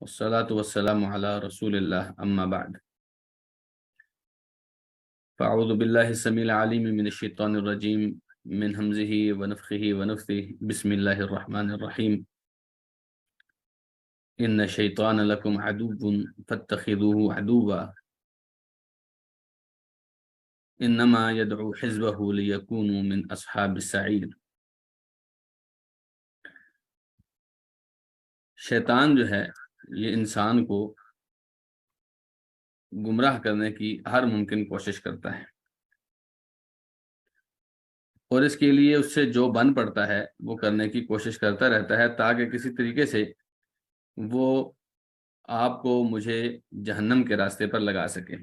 والصلاة والسلام على رسول الله أما بعد فأعوذ بالله السميع العليم من الشيطان الرجيم من همزه ونفخه ونفثه بسم الله الرحمن الرحيم إن الشيطان لكم عدو فاتخذوه عدوا إنما يدعو حزبه ليكونوا من أصحاب السعير۔ شیطان جو ہے یہ انسان کو گمراہ کرنے کی ہر ممکن کوشش کرتا ہے، اور اس کے لیے اس سے جو بن پڑتا ہے وہ کرنے کی کوشش کرتا رہتا ہے تاکہ کسی طریقے سے وہ آپ کو مجھے جہنم کے راستے پر لگا سکے۔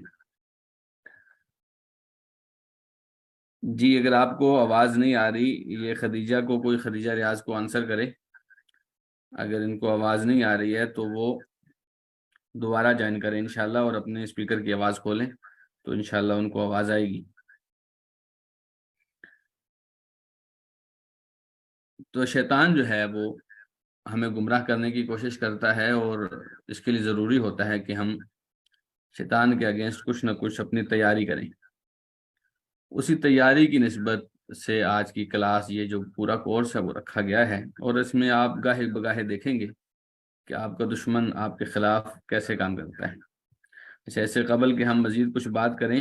جی اگر آپ کو آواز نہیں آ رہی، یہ خدیجہ کو کوئی خدیجہ ریاض کو آنسر کرے۔ اگر ان کو آواز نہیں آ رہی ہے تو وہ دوبارہ جوائن کریں انشاءاللہ، اور اپنے اسپیکر کی آواز کھولیں تو انشاءاللہ ان کو آواز آئے گی۔ تو شیطان جو ہے وہ ہمیں گمراہ کرنے کی کوشش کرتا ہے، اور اس کے لیے ضروری ہوتا ہے کہ ہم شیطان کے اگینسٹ کچھ نہ کچھ اپنی تیاری کریں۔ اسی تیاری کی نسبت سے آج کی کلاس، یہ جو پورا کورس ہے وہ رکھا گیا ہے، اور اس میں آپ گاہے بگاہے دیکھیں گے کہ آپ کا دشمن آپ کے خلاف کیسے کام کرتا ہے۔ ایسے قبل کہ ہم مزید کچھ بات کریں،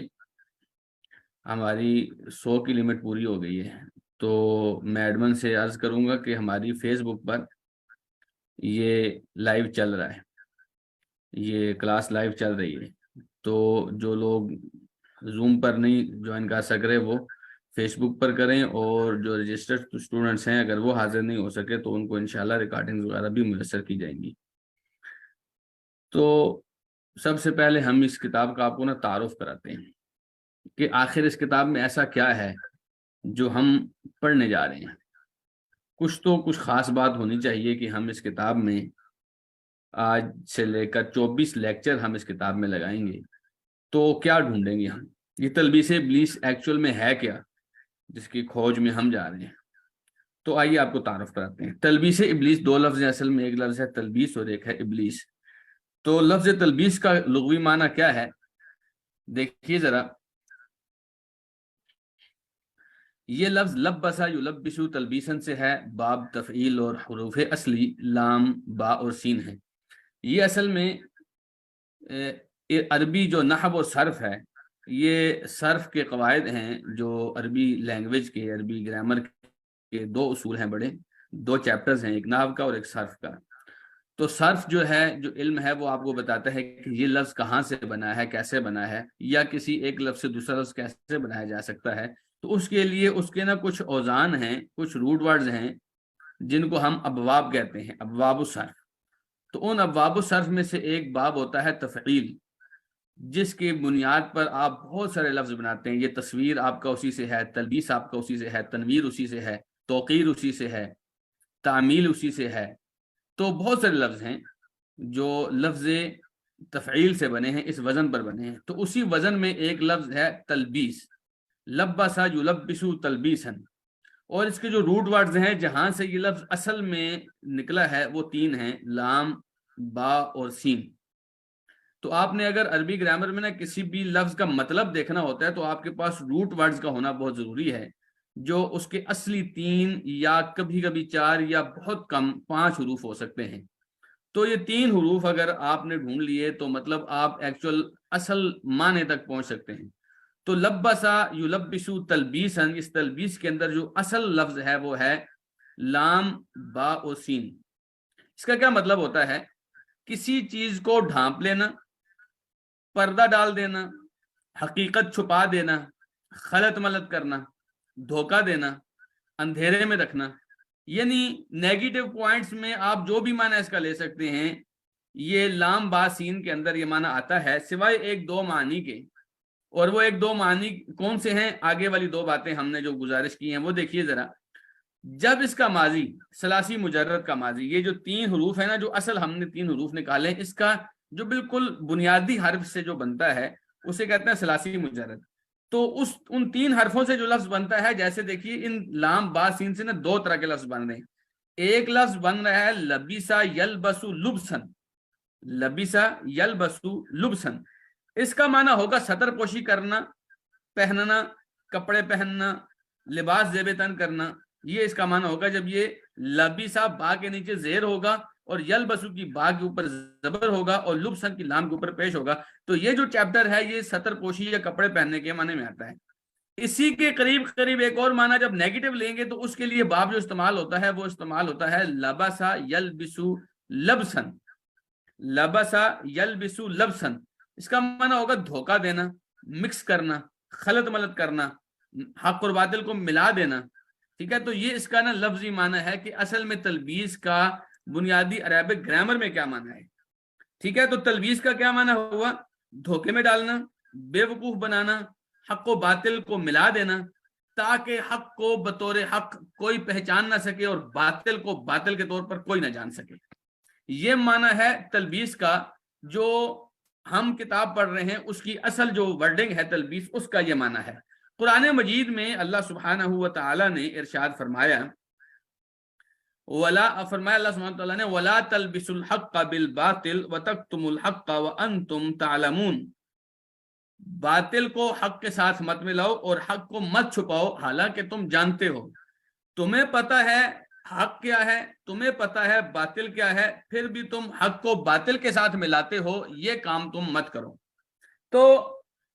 ہماری 100 کی لمٹ پوری ہو گئی ہے، تو میں ایڈمن سے عرض کروں گا کہ ہماری فیس بک پر یہ لائیو چل رہا ہے، یہ کلاس لائیو چل رہی ہے، تو جو لوگ زوم پر نہیں جوائن کر سک رہے وہ فیس بک پر کریں، اور جو رجسٹرڈ اسٹوڈنٹس ہیں اگر وہ حاضر نہیں ہو سکے تو ان کو انشاءاللہ ریکارڈنگ وغیرہ بھی میسر کی جائیں گی۔ تو سب سے پہلے ہم اس کتاب کا آپ کو تعارف کراتے ہیں کہ آخر اس کتاب میں ایسا کیا ہے جو ہم پڑھنے جا رہے ہیں۔ کچھ خاص بات ہونی چاہیے کہ ہم اس کتاب میں آج سے لے کر 24 لیکچر ہم اس کتاب میں لگائیں گے، تو کیا ڈھونڈیں گے ہم؟ یہ تلبیس ابلیس ایکچول میں ہے کیا، جس کی کھوج میں ہم جا رہے ہیں۔ تو آئیے آپ کو تعارف کراتے ہیں۔ تلبیس ابلیس 2 لفظ ہیں اصل میں، ایک لفظ ہے تلبیس اور ایک ہے ابلیس۔ تو لفظ تلبیس کا لغوی معنی کیا ہے؟ دیکھیے ذرا، یہ لفظ لبسا یلبسو تلبیسن سے ہے، باب تفعیل اور حروف اصلی لام با اور سین ہے۔ یہ اصل میں عربی جو نحو و صرف ہے، یہ صرف کے قواعد ہیں جو عربی لینگویج کے، عربی گرامر کے 2 اصول ہیں، بڑے 2 چیپٹرز ہیں، ایک نحو کا اور ایک صرف کا۔ تو صرف جو ہے، جو علم ہے، وہ آپ کو بتاتا ہے کہ یہ لفظ کہاں سے بنا ہے، کیسے بنا ہے، یا کسی ایک لفظ سے دوسرا لفظ کیسے بنایا جا سکتا ہے۔ تو اس کے لیے اس کے کچھ اوزان ہیں، کچھ روٹ ورڈز ہیں جن کو ہم ابواب کہتے ہیں، ابواب الصرف۔ تو ان ابواب الصرف میں سے ایک باب ہوتا ہے تفعیل، جس کی بنیاد پر آپ بہت سارے لفظ بناتے ہیں۔ یہ تصویر آپ کا اسی سے ہے، تلبیس آپ کا اسی سے ہے، تنویر اسی سے ہے، توقیر اسی سے ہے، تعمیل اسی سے ہے۔ تو بہت سارے لفظ ہیں جو لفظ تفعیل سے بنے ہیں، اس وزن پر بنے ہیں۔ تو اسی وزن میں ایک لفظ ہے تلبیس، لبسا یلبسو تلبیسن، اور اس کے جو روٹ ورڈز ہیں جہاں سے یہ لفظ اصل میں نکلا ہے وہ 3 ہیں، لام، با اور سین۔ تو آپ نے اگر عربی گرامر میں کسی بھی لفظ کا مطلب دیکھنا ہوتا ہے تو آپ کے پاس روٹ ورڈز کا ہونا بہت ضروری ہے، جو اس کے اصلی 3 یا کبھی کبھی 4 یا بہت کم 5 حروف ہو سکتے ہیں۔ تو یہ 3 حروف اگر آپ نے ڈھونڈ لیے تو مطلب آپ ایکچول اصل معنی تک پہنچ سکتے ہیں۔ تو لبسا یلبسو تلبیسن، اس تلبیس کے اندر جو اصل لفظ ہے وہ ہے لام، با اور سین۔ اس کا کیا مطلب ہوتا ہے؟ کسی چیز کو ڈھانپ لینا، پردہ ڈال دینا، حقیقت چھپا دینا، خلط ملط کرنا، دھوکہ دینا، اندھیرے میں رکھنا، یعنی نیگیٹو پوائنٹس میں آپ جو بھی معنی اس کا لے سکتے ہیں، یہ لام با سین کے اندر یہ معنی آتا ہے، سوائے 1-2 معنی کے۔ اور وہ 1-2 معنی کون سے ہیں؟ آگے والی 2 باتیں ہم نے جو گزارش کی ہیں وہ دیکھیے ذرا۔ جب اس کا ماضی ثلاثی مجرد کا ماضی، یہ جو 3 حروف ہیں جو اصل ہم نے 3 حروف نکالے، اس کا جو بالکل بنیادی حرف سے جو بنتا ہے اسے کہتے ہیں ثلاثی مجرد۔ تو ان 3 حرفوں سے جو لفظ بنتا ہے، جیسے دیکھیے ان لام با سین سے 2 طرح کے لفظ بن رہے ہیں۔ ایک لفظ بن رہا ہے لبیسا یلبسو لبسن، لبسا یلبسو لبسن، اس کا معنی ہوگا سطر پوشی کرنا، پہننا، کپڑے پہننا، لباس زیب تن کرنا، یہ اس کا معنی ہوگا جب یہ لبسا با کے نیچے زیر ہوگا اور یلبسو کی با کے اوپر زبر ہوگا اور لبسن کی لام کے اوپر پیش ہوگا، تو یہ جو چیپٹر ہے یہ سطر پوشی یا کپڑے پہننے کے معنی میں آتا ہے۔ اسی کے قریب قریب ایک اور معنی جب نیگیٹو لیں گے تو اس کے لیے باب جو استعمال ہوتا ہے وہ استعمال ہوتا ہے لبسا یلبسو لبسن، لبسا یلبسو لبسن، اس کا معنی ہوگا دھوکہ دینا، مکس کرنا، خلط ملط کرنا، حق اور باطل کو ملا دینا، ٹھیک ہے۔ تو یہ اس کا نا لفظی معنی ہے کہ اصل میں تلبیس کا بنیادی عربک گرامر میں کیا معنی ہے، ٹھیک ہے۔ تو تلبیس کا کیا معنی ہوا؟ دھوکے میں ڈالنا، بے وقوف بنانا، حق و باطل کو ملا دینا تاکہ حق کو بطور حق کوئی پہچان نہ سکے اور باطل کو باطل کے طور پر کوئی نہ جان سکے، یہ معنی ہے تلبیس کا۔ جو ہم کتاب پڑھ رہے ہیں اس کی اصل جو ورڈنگ ہے تلبیس، اس کا یہ معنی ہے۔ قرآن مجید میں اللہ سبحانہ و تعالی نے ارشاد فرمایا فرمایا اللہ سبحانہ وتعالی نے وَلَا تَلْبِسُوا الْحَقَّ بِالْبَاطِلِ وَتَكْتُمُوا الْحَقَّ وَأَنْتُمْ تَعْلَمُونَ، باطل کو حق کے ساتھ مت ملاؤ اور حق کو مت چھپاؤ حالانکہ تم جانتے ہو، تمہیں پتہ ہے حق کیا ہے، تمہیں پتہ ہے باطل کیا ہے، پھر بھی تم حق کو باطل کے ساتھ ملاتے ہو، یہ کام تم مت کرو۔ تو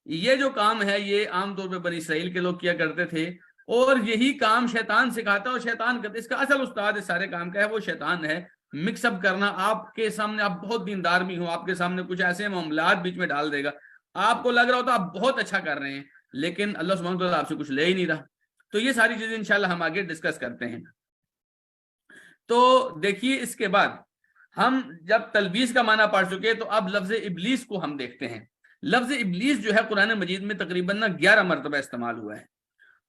یہ جو کام ہے یہ عام طور پہ بنی اسرائیل کے لوگ کیا کرتے تھے، اور یہی کام شیطان سکھاتا ہے اور شیطان کرتا ہے۔ اس کا اصل استاد اس سارے کام کا ہے وہ شیطان ہے، مکس اپ کرنا۔ آپ کے سامنے آپ بہت دیندار بھی ہوں، آپ کے سامنے کچھ ایسے معاملات بیچ میں ڈال دے گا، آپ کو لگ رہا ہوتا آپ بہت اچھا کر رہے ہیں لیکن اللہ سبحانہ وتعالیٰ آپ سے کچھ لے ہی نہیں رہا۔ تو یہ ساری چیزیں انشاءاللہ ہم آگے ڈسکس کرتے ہیں۔ تو دیکھیے اس کے بعد ہم جب تلبیس کا معنی پڑھ چکے تو اب لفظ ابلیس کو ہم دیکھتے ہیں۔ لفظ ابلیس جو ہے قرآن مجید میں تقریباً 11 مرتبہ استعمال ہوا ہے،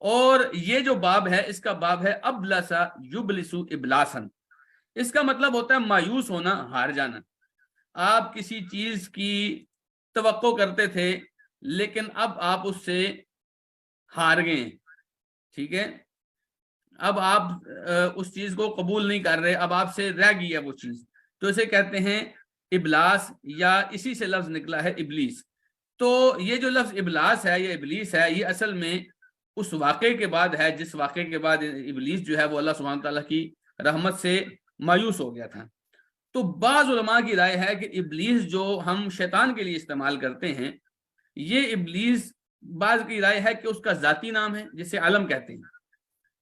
اور یہ جو باب ہے اس کا باب ہے ابلسا یبلسو ابلاسن۔ اس کا مطلب ہوتا ہے مایوس ہونا، ہار جانا۔ آپ کسی چیز کی توقع کرتے تھے لیکن اب آپ اس سے ہار گئے، ٹھیک ہے، اب آپ اس چیز کو قبول نہیں کر رہے، اب آپ سے رہ گئی ہے وہ چیز، تو اسے کہتے ہیں ابلاس، یا اسی سے لفظ نکلا ہے ابلیس۔ تو یہ جو لفظ ابلاس ہے یا ابلیس ہے یہ اصل میں اس واقعے کے بعد ہے جس واقعے کے بعد ابلیس جو ہے وہ اللہ سبحانہ تعالیٰ کی رحمت سے مایوس ہو گیا تھا۔ تو بعض علماء کی رائے ہے کہ ابلیس جو ہم شیطان کے لیے استعمال کرتے ہیں، یہ ابلیس بعض کی رائے ہے کہ اس کا ذاتی نام ہے جسے علم کہتے ہیں۔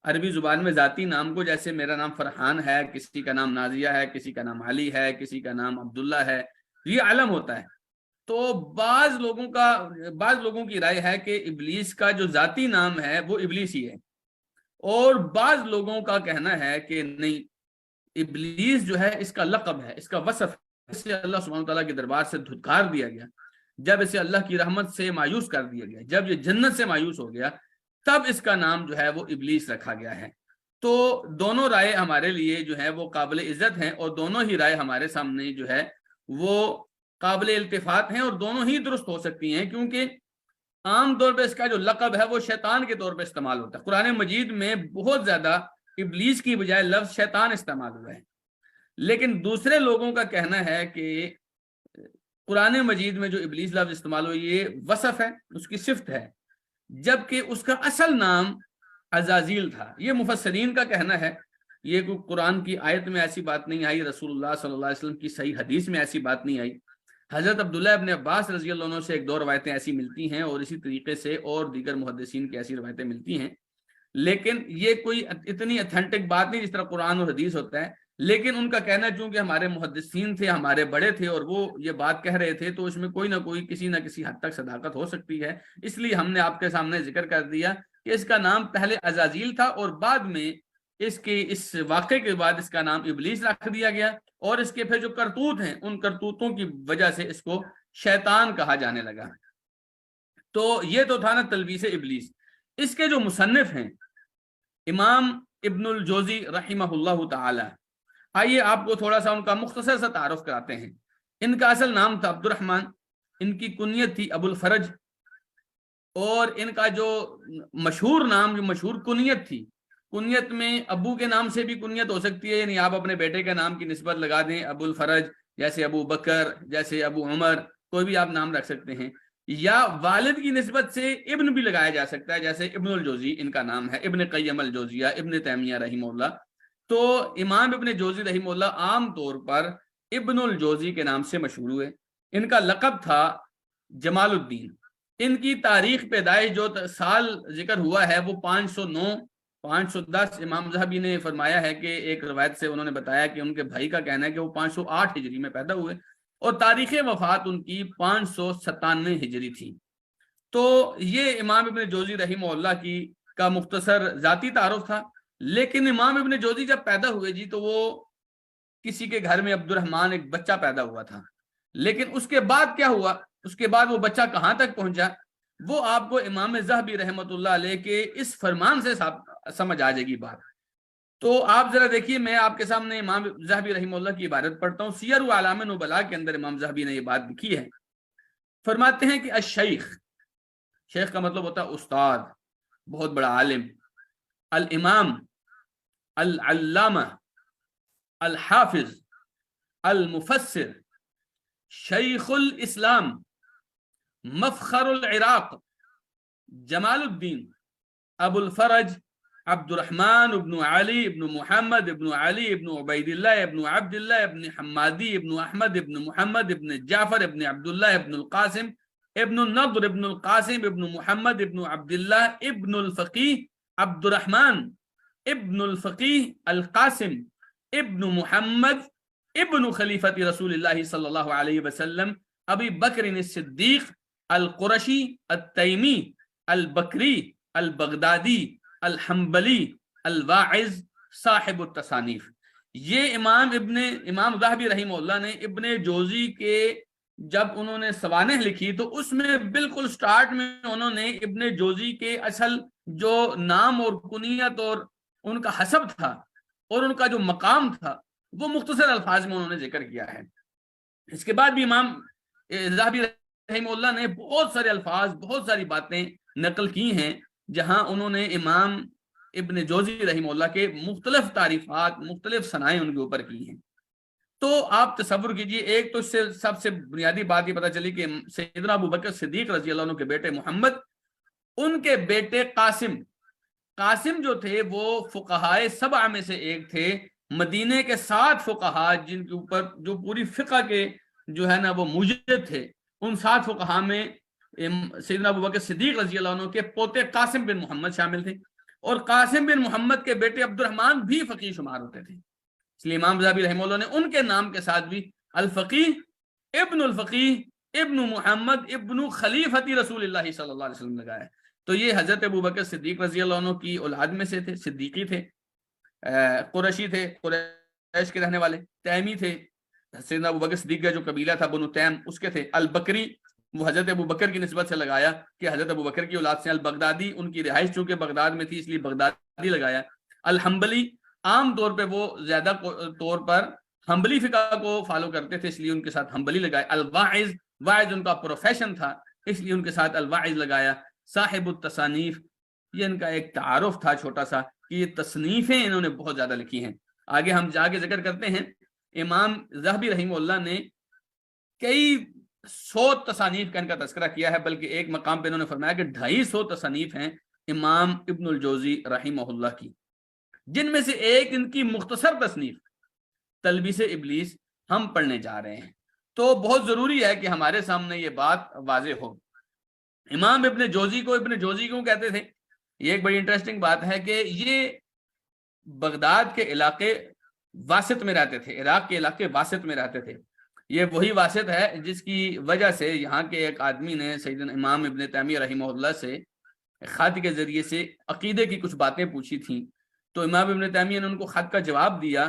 عربی زبان میں ذاتی نام کو، جیسے میرا نام فرحان ہے، کسی کا نام نازیہ ہے، کسی کا نام علی ہے، کسی کا نام عبداللہ ہے، یہ علم ہوتا ہے۔ تو بعض لوگوں کی رائے ہے کہ ابلیس کا جو ذاتی نام ہے وہ ابلیس ہی ہے، اور بعض لوگوں کا کہنا ہے کہ نہیں، ابلیس جو ہے اس کا لقب ہے، اس کا وصف ہے، اسے اللہ سبحانہ تعالیٰ کے دربار سے دھتکار دیا گیا جب اسے اللہ کی رحمت سے مایوس کر دیا گیا، جب یہ جنت سے مایوس ہو گیا تب اس کا نام جو ہے وہ ابلیس رکھا گیا ہے۔ تو دونوں رائے ہمارے لیے جو ہے وہ قابل عزت ہیں، اور دونوں ہی رائے ہمارے سامنے جو ہے وہ قابل التفات ہیں، اور دونوں ہی درست ہو سکتی ہیں، کیونکہ عام طور پہ اس کا جو لقب ہے وہ شیطان کے طور پہ استعمال ہوتا ہے۔ قرآن مجید میں بہت زیادہ ابلیس کی بجائے لفظ شیطان استعمال ہوا ہے، لیکن دوسرے لوگوں کا کہنا ہے کہ قرآن مجید میں جو ابلیس لفظ استعمال ہوا یہ وصف ہے، اس کی صفت ہے، جبکہ اس کا اصل نام عزازیل تھا۔ یہ مفسرین کا کہنا ہے، یہ کوئی قرآن کی آیت میں ایسی بات نہیں آئی، رسول اللہ صلی اللہ علیہ وسلم کی صحیح حدیث میں ایسی بات نہیں آئی۔ حضرت عبداللہ ابن عباس رضی اللہ عنہ سے ایک دو روایتیں ایسی ملتی ہیں، اور اسی طریقے سے اور دیگر محدثین کی ایسی روایتیں ملتی ہیں، لیکن یہ کوئی اتنی اتھینٹک بات نہیں جس طرح قرآن اور حدیث ہوتا ہے۔ لیکن ان کا کہنا چونکہ ہمارے محدثین تھے، ہمارے بڑے تھے، اور وہ یہ بات کہہ رہے تھے، تو اس میں کوئی نہ کوئی کسی نہ کسی حد تک صداقت ہو سکتی ہے، اس لیے ہم نے آپ کے سامنے ذکر کر دیا کہ اس کا نام پہلے عزازیل تھا، اور بعد میں اس واقعے کے بعد اس کا نام ابلیس رکھ دیا گیا، اور اس کے پھر جو کرتوت ہیں ان کرتوتوں کی وجہ سے اس کو شیطان کہا جانے لگا۔ تو یہ تو تھا نا تلبیس ابلیس۔ اس کے جو مصنف ہیں امام ابن الجوزی رحمہ اللہ تعالی، آئیے آپ کو تھوڑا سا ان کا مختصر سا تعارف کراتے ہیں۔ ان کا اصل نام تھا عبد الرحمن، ان کی کنیت تھی ابو الفرج، اور ان کا جو مشہور نام، جو مشہور کنیت تھی کنیت میں ابو کے نام سے بھی کنیت ہو سکتی ہے، یعنی آپ اپنے بیٹے کے نام کی نسبت لگا دیں، ابو الفرج، جیسے ابو بکر، جیسے ابو عمر، کوئی بھی آپ نام رکھ سکتے ہیں، یا والد کی نسبت سے ابن بھی لگایا جا سکتا ہے، جیسے ابن الجوزی ان کا نام ہے، ابن قیم الجوزیہ، ابن تیمیہ رحمہ اللہ۔ تو امام ابن جوزی رحمہ اللہ عام طور پر ابن الجوزی کے نام سے مشہور ہوئے۔ ان کا لقب تھا جمال الدین۔ ان کی تاریخ پیدائش جو سال ذکر ہوا ہے وہ 509 510، امام ذہبی نے فرمایا ہے کہ ایک روایت سے انہوں نے بتایا کہ ان کے بھائی کا کہنا ہے کہ وہ 508 ہجری میں پیدا ہوئے، اور تاریخ وفات ان کی 597 ہجری تھی۔ تو یہ امام ابن جوزی رحمہ اللہ کی کا مختصر ذاتی تعارف تھا۔ لیکن امام ابن جوزی جب پیدا ہوئے جی تو وہ کسی کے گھر میں عبد الرحمن ایک بچہ پیدا ہوا تھا، لیکن اس کے بعد کیا ہوا، اس کے بعد وہ بچہ کہاں تک پہنچا، وہ آپ کو امام ذہبی رحمۃ اللہ علیہ کے اس فرمان سے سمجھ آ جائے گی بات۔ تو آپ ذرا دیکھیے، میں آپ کے سامنے امام ذہبی رحمہ اللہ کی عبارت پڑھتا ہوں۔ سیر و اعلام نبلاء کے اندر امام ذہبی نے یہ بات لکھی ہے، فرماتے ہیں کہ الشیخ، شیخ کا مطلب ہوتا ہے استاد، بہت بڑا عالم، الامام، العلامہ، الحافظ، المفسر، شیخ الاسلام، مفخر العراق، جمال الدین، ابو الفرج عبد الرحمن ابن علی ابن محمد ابن علی ابن عبید اللہ ابن عبد اللہ ابن حمادی ابن احمد ابن محمد ابن جعفر ابن عبداللہ ابن القاسم ابن النضر ابن القاسم ابن محمد ابن عبداللہ ابن الفقیہ عبد الرحمن ابن الفقیہ القاسم ابن محمد ابن خلیفۃ رسول اللہ صلی اللہ علیہ وسلم ابی بکر الصدیق القرشی التیمی البکری البغدادی الحنبلی الواعظ صاحب التصانیف۔ یہ امام ذہبی رحمہ اللہ نے ابن جوزی کے جب انہوں نے سوانح لکھی تو اس میں بالکل سٹارٹ میں انہوں نے ابن جوزی کے اصل جو نام اور کنیت اور ان کا حسب تھا اور ان کا جو مقام تھا وہ مختصر الفاظ میں انہوں نے ذکر کیا ہے۔ اس کے بعد بھی امام ذہبی رحمہ اللہ نے بہت سارے الفاظ، بہت ساری باتیں نقل کی ہیں جہاں انہوں نے امام ابن جوزی رحمہ اللہ کے مختلف تعریفات، مختلف ثنائیں ان کے اوپر کی ہیں۔ تو آپ تصور کیجئے، ایک تو اس سے سب سے بنیادی بات یہ پتہ چلی کہ سیدنا ابو بکر صدیق رضی اللہ عنہ کے بیٹے محمد، ان کے بیٹے قاسم جو تھے وہ فقہائے سبع میں سے ایک تھے، مدینے کے 7 فقہا جن کے اوپر جو پوری فقہ کے جو ہے نا وہ موجد تھے، ان 7 فقہا میں سیدنا ابو بکر صدیق رضی اللہ عنہ کے پوتے قاسم بن محمد شامل تھے، اور قاسم بن محمد کے بیٹے عبد الرحمن بھی فقیہ شمار ہوتے تھے۔ اس لیے امام ذہبی رحمہ اللہ نے ان کے نام کے ساتھ بھی الفقیہ ابن الفقیہ ابن محمد ابن خلیفۃ رسول اللہ صلی اللہ علیہ وسلم لگایا۔ تو یہ حضرت ابو بکر صدیق رضی اللہ عنہ کی اولاد میں سے تھے، صدیقی تھے، قریشی تھے، قریش کے رہنے والے، تیمی تھے، سیدنا ابو بکر صدیق کا جو قبیلہ تھا بنو تیم اس کے تھے، البکری وہ حضرت ابو بکر کی نسبت سے لگایا کہ حضرت ابو بکر کی اولاد سے، البغدادی ان کی رہائش چونکہ بغداد میں تھی اس لیے بغدادی لگایا، الحنبلی عام طور پہ وہ زیادہ طور پر حنبلی فقہ کو فالو کرتے تھے اس لیے ان کے ساتھ حنبلی لگایا، الواعظ، واعظ ان کا پروفیشن تھا اس لیے ان کے ساتھ الواعظ لگایا، صاحب التصانیف، یہ ان کا ایک تعارف تھا چھوٹا سا کہ یہ تصنیفیں انہوں نے بہت زیادہ لکھی ہیں۔ آگے ہم جا کے ذکر کرتے ہیں، امام ذہبی رحمہ اللہ نے کئی 100 تصانیف کا ان کا تذکرہ کیا ہے، بلکہ ایک مقام پہ انہوں نے فرمایا کہ 250 تصانیف ہیں امام ابن الجوزی رحمہ اللہ کی، جن میں سے ایک ان کی مختصر تصنیف تلبیس ابلیس ہم پڑھنے جا رہے ہیں۔ تو بہت ضروری ہے کہ ہمارے سامنے یہ بات واضح ہو۔ امام ابن جوزی کو ابن جوزی کیوں کہتے تھے؟ یہ ایک بڑی انٹرسٹنگ بات ہے کہ یہ بغداد کے علاقے واسط میں رہتے تھے، عراق کے علاقے واسط میں رہتے تھے۔ یہ وہی واسط ہے جس کی وجہ سے یہاں کے ایک آدمی نے سیدنا امام ابن تیمیہ رحمہ اللہ سے خط کے ذریعے سے عقیدے کی کچھ باتیں پوچھی تھیں، تو امام ابن تیمیہ نے ان کو خط کا جواب دیا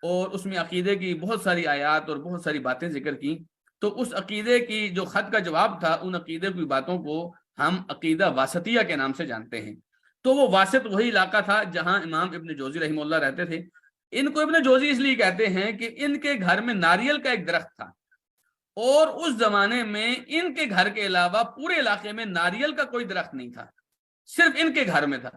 اور اس میں عقیدے کی بہت ساری آیات اور بہت ساری باتیں ذکر کی۔ تو اس عقیدے کی جو خط کا جواب تھا، ان عقیدے کی باتوں کو ہم عقیدہ واسطیہ کے نام سے جانتے ہیں۔ تو وہ واسط وہی علاقہ تھا جہاں امام ابن جوزی رحمہ اللہ رہتے تھے۔ ان کو ابن جوزی اس لیے کہتے ہیں کہ ان کے گھر میں ناریل کا ایک درخت تھا، اور اس زمانے میں ان کے گھر کے علاوہ پورے علاقے میں ناریل کا کوئی درخت نہیں تھا، صرف ان کے گھر میں تھا۔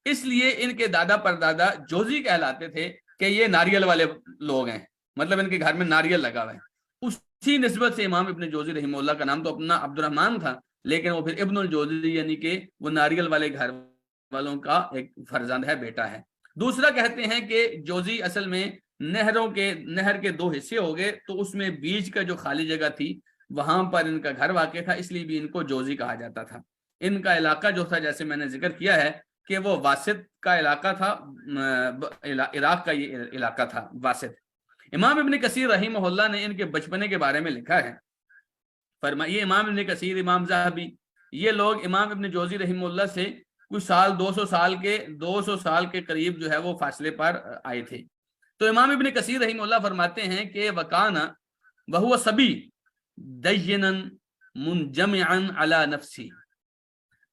اس لیے ان کے دادا پردادا جوزی کہلاتے تھے کہ یہ ناریل والے لوگ ہیں، مطلب ان کے گھر میں ناریل لگا ہوا ہے۔ اسی نسبت سے امام ابن جوزی رحمہ اللہ کا نام تو اپنا عبد الرحمن تھا، لیکن وہ پھر ابن الجوزی یعنی کہ وہ ناریل والے گھر والوں کا ایک فرزند ہے، بیٹا ہے۔ دوسرا کہتے ہیں کہ جوزی اصل میں نہر کے 2 حصے ہو گئے، تو اس میں بیچ کا جو خالی جگہ تھی وہاں پر ان کا گھر واقع تھا، اس لیے بھی ان کو جوزی کہا جاتا تھا۔ ان کا علاقہ جو تھا جیسے میں نے ذکر کیا ہے کہ وہ واسط کا علاقہ تھا، عراق کا یہ علاقہ تھا واسط۔ امام ابن کثیر رحمہ اللہ نے ان کے بچپنے کے بارے میں لکھا ہے، فرمائیے امام ابن کثیر، امام ذہبی، یہ لوگ امام ابن جوزی رحمہ اللہ سے کچھ سال 200 سال کے قریب جو ہے وہ فاصلے پر آئے تھے۔ تو امام ابن کثیر رحمہ اللہ فرماتے ہیں کہ وکانا وہو صبی دینا منجمعا علی نفسی،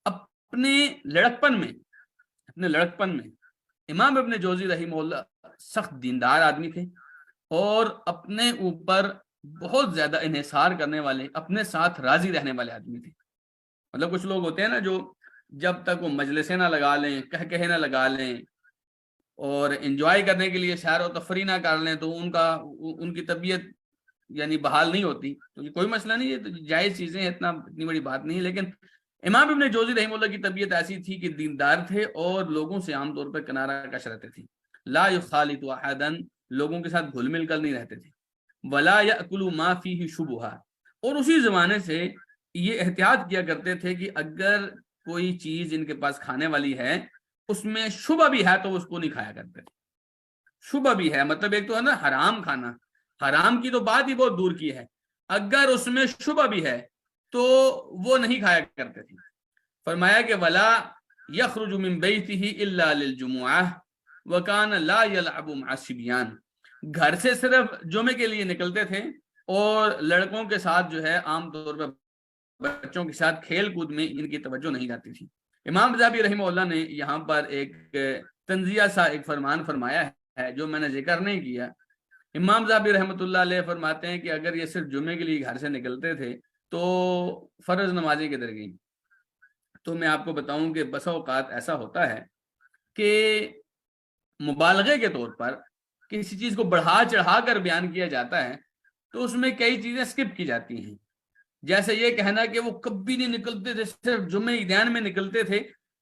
اپنے لڑکپن میں امام ابن جوزی رحمہ اللہ سخت دیندار آدمی تھے اور اپنے اوپر بہت زیادہ انحصار کرنے والے، اپنے ساتھ راضی رہنے والے آدمی تھے۔ مطلب کچھ لوگ ہوتے ہیں نا جو جب تک وہ مجلسیں نہ لگا لیں، کہے نہ لگا لیں اور انجوائے کرنے کے لیے سیر و تفریح نہ کر لیں تو ان کی طبیعت یعنی بحال نہیں ہوتی۔ تو یہ کوئی مسئلہ نہیں، یہ تو جائز چیزیں ہیں، اتنی بڑی بات نہیں ہے۔ لیکن امام ابن جوزی رحمہ اللہ کی طبیعت ایسی تھی کہ دیندار تھے اور لوگوں سے عام طور پر کنارہ کش رہتے تھے، لا یخالط احدا، لوگوں کے ساتھ گھل مل کر نہیں رہتے تھے، ولا یاکل ما فیہ شبہہ، اور اسی زمانے سے یہ احتیاط کیا کرتے تھے کہ اگر کوئی چیز ان کے پاس کھانے والی ہے اس میں شبہ بھی ہے تو اس کو نہیں کھایا کرتے تھے۔ شبہ بھی ہے مطلب ایک تو ہے نا حرام کھانا، حرام کی تو بات ہی بہت دور کی ہے، اگر اس میں شبہ بھی ہے تو وہ نہیں کھایا کرتے تھے۔ فرمایا کہ ولا یخرج من بیتہ الا للجمعہ وکان لا یلعب مع الصبیان، گھر سے صرف جمعے کے لیے نکلتے تھے اور لڑکوں کے ساتھ جو ہے عام طور پر بچوں کے ساتھ کھیل کود میں ان کی توجہ نہیں جاتی تھی۔ امام ذہبی رحمہ اللہ نے یہاں پر ایک تنزیہ سا ایک فرمان فرمایا ہے جو میں نے ذکر نہیں کیا۔ امام ذہبی رحمۃ اللہ علیہ فرماتے ہیں کہ اگر یہ صرف جمعے کے لیے گھر سے نکلتے تھے تو فرض نمازیں کدھر گئیں؟ تو میں آپ کو بتاؤں کہ بسا اوقات ایسا ہوتا ہے کہ مبالغے کے طور پر کسی چیز کو بڑھا چڑھا کر بیان کیا جاتا ہے تو اس میں کئی چیزیں سکپ کی جاتی ہیں، جیسے یہ کہنا کہ وہ کبھی نہیں نکلتے تھے، صرف جمعہ عیدین میں نکلتے تھے،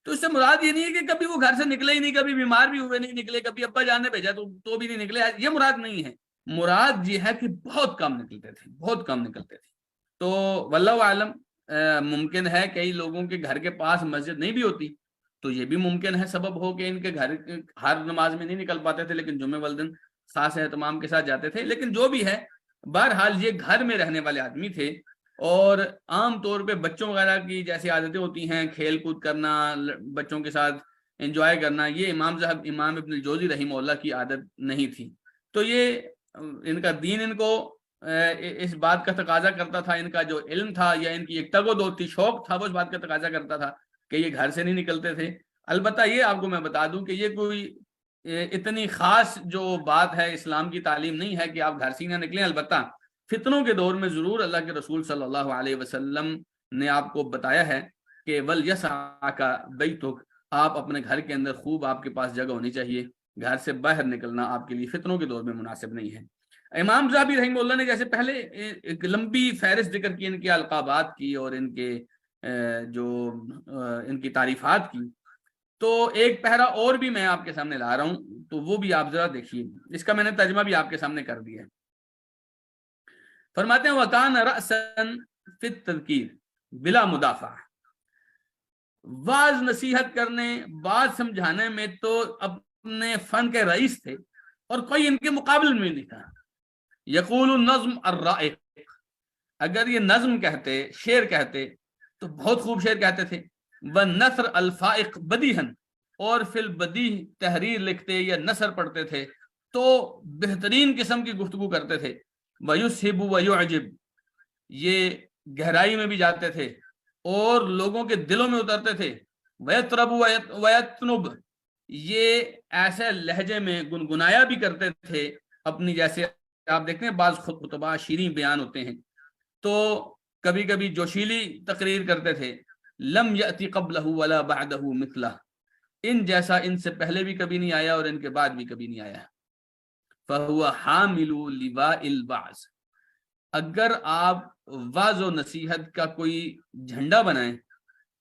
تو اس سے مراد یہ نہیں ہے کہ کبھی وہ گھر سے نکلے ہی نہیں، کبھی بیمار بھی ہوئے نہیں نکلے، کبھی ابا جان نے بھیجا تو بھی نہیں نکلے، یہ مراد نہیں ہے۔ مراد یہ ہے کہ بہت کم نکلتے تھے، بہت کم نکلتے تھے۔ تو واللہ عالم ممکن ہے کئی لوگوں کے گھر کے پاس مسجد نہیں بھی ہوتی تو یہ بھی ممکن ہے سبب ہو کہ ان کے گھر ہر نماز میں نہیں نکل پاتے تھے، لیکن جمعہ والدن خاص اہتمام کے ساتھ جاتے تھے۔ لیکن جو بھی ہے بہرحال یہ گھر میں رہنے والے آدمی تھے اور عام طور پہ بچوں وغیرہ کی جیسی عادتیں ہوتی ہیں، کھیل کود کرنا، بچوں کے ساتھ انجوائے کرنا، یہ امام ابن الجوزی رحمہ اللہ کی عادت نہیں تھی۔ تو یہ ان کا دین ان کو اس بات کا تقاضا کرتا تھا، ان کا جو علم تھا یا ان کی ایک تگ و دو تھی، شوق تھا، وہ اس بات کا تقاضا کرتا تھا کہ یہ گھر سے نہیں نکلتے تھے۔ البتہ یہ آپ کو میں بتا دوں کہ یہ کوئی اتنی خاص جو بات ہے اسلام کی تعلیم نہیں ہے کہ آپ گھر سے نہ نکلیں۔ البتہ فتنوں کے دور میں ضرور اللہ کے رسول صلی اللہ علیہ وسلم نے آپ کو بتایا ہے کہ وَلْيَسْعَكَ بَيْتُكَ، آپ اپنے گھر کے اندر خوب آپ کے پاس جگہ ہونی چاہیے، گھر سے باہر نکلنا آپ کے لیے فتنوں کے دور میں مناسب نہیں ہے۔ امام ذہبی رحمہ اللہ نے جیسے پہلے ایک لمبی فہرست ذکر کی ان کے القابات کی اور ان کے جو ان کی تعریفات کی، تو ایک پہرا اور بھی میں آپ کے سامنے لا رہا ہوں، تو وہ بھی آپ ذرا دیکھیے، اس کا میں نے ترجمہ بھی آپ کے سامنے کر دیا ہے۔ فرماتے ہیں وَكَانَ رَأْسًا فِي التَّذْكِيرِ بِلَا مُدَافَعَةٍ، واز نصیحت کرنے، بات سمجھانے میں تو اپنے فن کے رئیس تھے اور کوئی ان کے مقابل میں نہیں تھا۔ یقول النظم الرائق، اگر یہ نظم کہتے، شعر کہتے تو بہت خوب شعر کہتے تھے۔ وَالنَّثْرَ الْفَائِقْ بَدِيحًا، اور فی البدیح تحریر لکھتے یا نثر پڑھتے تھے تو بہترین قسم کی گفتگو کرتے تھے۔ وَيُسْحِبُ وَيُعْجِبُ، یہ گہرائی میں بھی جاتے تھے اور لوگوں کے دلوں میں اترتے تھے۔ وَيَطْرَبُ وَيَتْنُبُ، یہ ایسے لہجے میں گنگنایا بھی کرتے تھے اپنی، جیسے آپ دیکھتے ہیں بعض خطبہ شیریں بیان ہوتے ہیں تو کبھی کبھی جوشیلی تقریر کرتے تھے۔ لم یأتی قبلہ ولا بعدہ مثلہ، ان جیسا ان سے پہلے بھی کبھی نہیں آیا اور ان کے بعد بھی کبھی نہیں آیا. فَهُوَ حَامِلُ لِوَاءِ الْوَعْظِ، اگر آپ وعظ و نصیحت کا کوئی جھنڈا بنائیں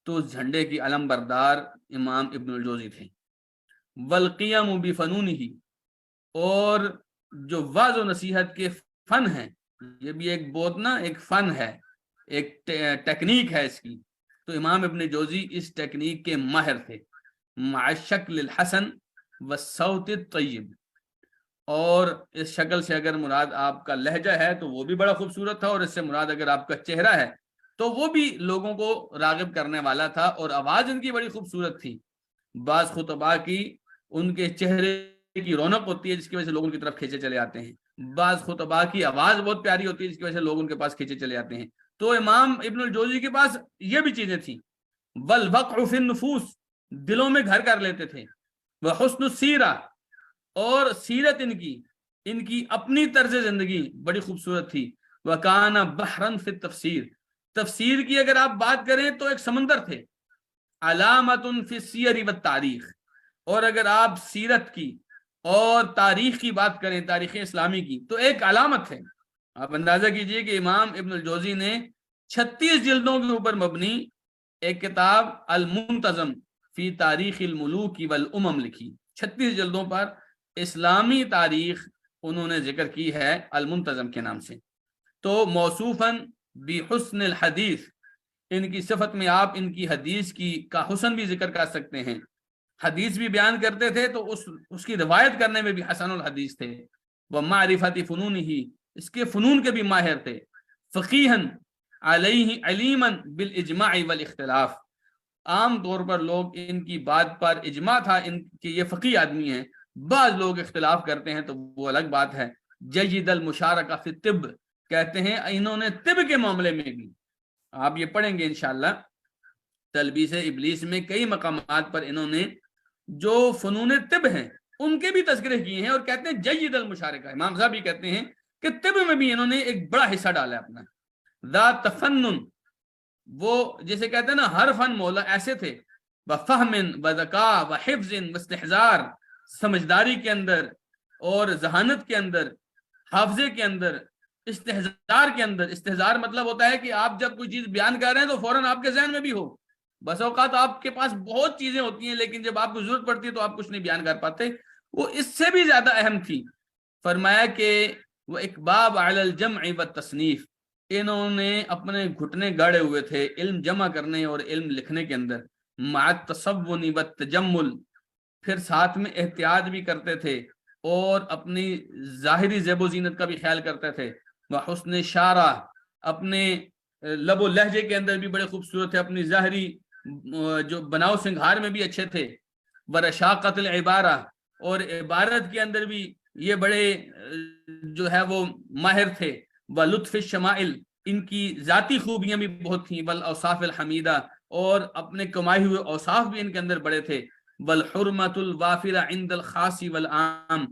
تو اس جھنڈے کی علم بردار امام ابن الجوزی تھے. وَالْقِيَمُ بِفَنُونِهِ، اور جو وعظ و نصیحت کے فن ہیں، یہ بھی ایک بہت نا ایک فن ہے، ایک ٹیکنیک ہے اس کی، تو امام ابن جوزی اس ٹیکنیک کے ماہر تھے. مع الشکل الحسن والصوت الطیب، اور اس شکل سے اگر مراد آپ کا لہجہ ہے تو وہ بھی بڑا خوبصورت تھا، اور اس سے مراد اگر آپ کا چہرہ ہے تو وہ بھی لوگوں کو راغب کرنے والا تھا، اور آواز ان کی بڑی خوبصورت تھی. بعض خطباء کی ان کے چہرے کی رونق ہوتی ہے جس کی وجہ سے لوگ ان کی طرف کھینچے چلے آتے ہیں، بعض خطباء کی آواز بہت پیاری ہوتی ہے جس کی وجہ سے لوگ ان کے پاس کھینچے چلے آتے ہیں. تو امام ابن الجوزی کے پاس یہ بھی چیزیں تھیں. والوقع فی النفوس، دلوں میں گھر کر لیتے تھے. وحسن السیرہ، اور سیرت ان کی اپنی طرز زندگی بڑی خوبصورت تھی. وکان بحرا فی التفسیر، تفسیر کی اگر آپ بات کریں تو ایک سمندر تھے. علامت فی السیر والتاریخ، اور اگر آپ سیرت کی اور تاریخ کی بات کریں، تاریخ اسلامی کی، تو ایک علامت ہے. آپ اندازہ کیجئے کہ امام ابن الجوزی نے 36 جلدوں کے اوپر مبنی ایک کتاب المنتظم فی تاریخ الملوک والامم لکھی. 36 جلدوں پر اسلامی تاریخ انہوں نے ذکر کی ہے المنتظم کے نام سے. تو موصوفاً بحسن الحدیث، ان کی صفت میں آپ ان کی حدیث کا حسن بھی ذکر کر سکتے ہیں. حدیث بھی بیان کرتے تھے تو اس کی روایت کرنے میں بھی حسن الحدیث تھے. ومعرفت فنونہ، اس کے فنون کے بھی ماہر تھے. فقیہن علیہ علیما بالاجماع والاختلاف، عام طور پر لوگ ان کی بات پر اجماع تھا ان کہ یہ فقیہ آدمی ہیں، بعض لوگ اختلاف کرتے ہیں تو وہ الگ بات ہے. جید المشارکہ فی الطب، کہتے ہیں انہوں نے طب کے معاملے میں بھی، آپ یہ پڑھیں گے انشاءاللہ تلبیس ابلیس میں کئی مقامات پر انہوں نے جو فنون طب ہیں ان کے بھی تذکرے کیے ہیں، اور کہتے ہیں جید المشارکہ. امام صاحب بھی کہتے ہیں کہ طب میں بھی انہوں نے ایک بڑا حصہ ڈالا ہے اپنا. ذات تفنن، وہ جسے کہتے ہیں نا ہر فن مولا، ایسے تھے. بفہم وذکاء وحفظ واستحضار، سمجھداری کے اندر اور ذہانت کے اندر، حافظے کے اندر، استحضار کے اندر. استحضار مطلب ہوتا ہے کہ آپ جب کوئی چیز بیان کر رہے ہیں تو فوراً آپ کے ذہن میں بھی ہو. بس اوقات آپ کے پاس بہت چیزیں ہوتی ہیں لیکن جب آپ کو ضرورت پڑتی ہے تو آپ کچھ نہیں بیان کر پاتے. وہ اس سے بھی زیادہ اہم تھی. فرمایا کہ وہ اقباب علی الجمع والتصنیف، انہوں نے اپنے گھٹنے گاڑے ہوئے تھے علم جمع کرنے اور علم لکھنے کے اندر. مع التصون والتجمل، پھر ساتھ میں احتیاط بھی کرتے تھے اور اپنی ظاہری زیب و زینت کا بھی خیال کرتے تھے. وحسن شارہ، اپنے لب و لہجے کے اندر بھی بڑے خوبصورت تھے، اپنی ظاہری جو بناؤ سنگھار میں بھی اچھے تھے. ورشاقت العبارہ، اور عبارت کے اندر بھی یہ بڑے جو ہے وہ ماہر تھے. ولطف الشمائل، ان کی ذاتی خوبیاں بھی بہت تھیں. والاوصاف الحمیدہ، اور اپنے کمائے ہوئے اوصاف بھی ان کے اندر بڑے تھے. والحرمت الوافرہ عند الخاص والعام،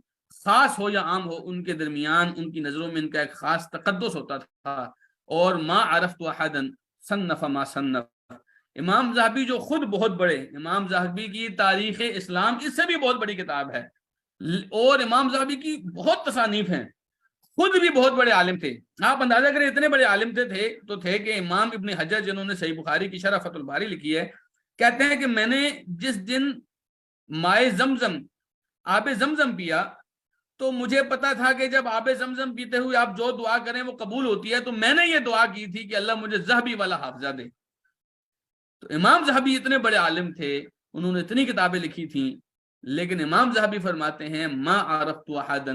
خاص ہو یا عام ہو ان کے درمیان ان کی نظروں میں ان کا ایک خاص تقدس ہوتا تھا. اور ما عرفت احدا صنف ما صنف، امام ذہبی جو خود بہت بڑے، امام ذہبی کی تاریخ اسلام اس سے بھی بہت بڑی کتاب ہے، اور امام ذہبی کی بہت تصانیف ہیں، خود بھی بہت بڑے عالم تھے. آپ اندازہ کریں اتنے بڑے عالم تھے کہ امام ابن حجر جنہوں نے صحیح بخاری کی شرح فتح الباری لکھی ہے، کہتے ہیں کہ میں نے جس دن مائے زمزم آب زمزم پیا تو مجھے پتا تھا کہ جب آب زمزم پیتے ہوئے آپ جو دعا کریں وہ قبول ہوتی ہے. تو میں نے یہ دعا کی تھی کہ اللہ مجھے ذہبی والا حافظہ دے. تو امام ذہبی اتنے بڑے عالم تھے، انہوں نے اتنی کتابیں لکھی تھیں، لیکن امام ذہبی فرماتے ہیں ما عرفت احدا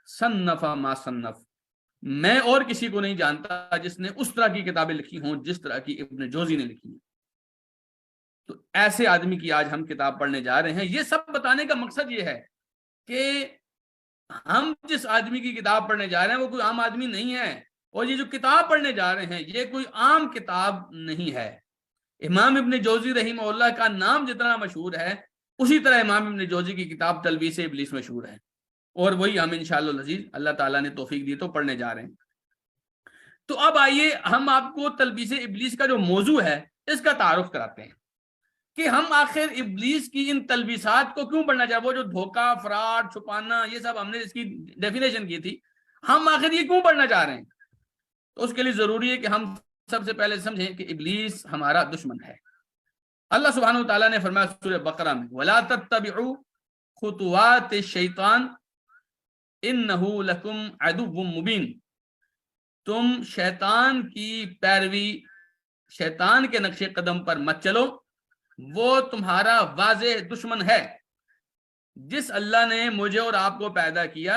صنف ما صنف، میں اور کسی کو نہیں جانتا جس نے اس طرح کی کتابیں لکھی ہوں جس طرح کی ابن جوزی نے لکھی ہیں. تو ایسے آدمی کی آج ہم کتاب پڑھنے جا رہے ہیں. یہ سب بتانے کا مقصد یہ ہے کہ ہم جس آدمی کی کتاب پڑھنے جا رہے ہیں وہ کوئی عام آدمی نہیں ہے، اور یہ جو کتاب پڑھنے جا رہے ہیں یہ کوئی عام کتاب نہیں ہے. امام ابن جوزی رحمہ اللہ کا نام جتنا مشہور ہے اسی طرح امام ابن جوزی کی کتاب تلبیس ابلیس مشہور ہے، اور وہی ہم انشاءاللہ العزیز اللہ تعالیٰ نے توفیق دی تو پڑھنے جا رہے ہیں. تو اب آئیے ہم آپ کو تلبیس ابلیس کا جو موضوع ہے اس کا تعارف کراتے ہیں. کہ ہم آخر ابلیس کی ان تلبیسات کو کیوں پڑھنا چاہے. وہ جو دھوکہ، فراڈ، چھپانا، یہ سب ہم نے اس کی ڈیفینیشن کی تھی. ہم آخر یہ کیوں پڑھنا چاہ رہے ہیں؟ تو اس کے لیے ضروری ہے کہ ہم سب سے پہلے سمجھیں کہ ابلیس ہمارا دشمن ہے. اللہ سبحانہ و تعالیٰ نے فرمایا سورہ بقرہ میں وَلَا تَتَّبِعُوا خُطُوَاتِ الشَّيْطَانِ إِنَّهُ لَكُمْ عَدُوٌّ مُبِينٌ. تم شیطان کی پیروی، شیطان کے نقش قدم پر مت چلو، وہ تمہارا واضح دشمن ہے. جس اللہ نے مجھے اور آپ کو پیدا کیا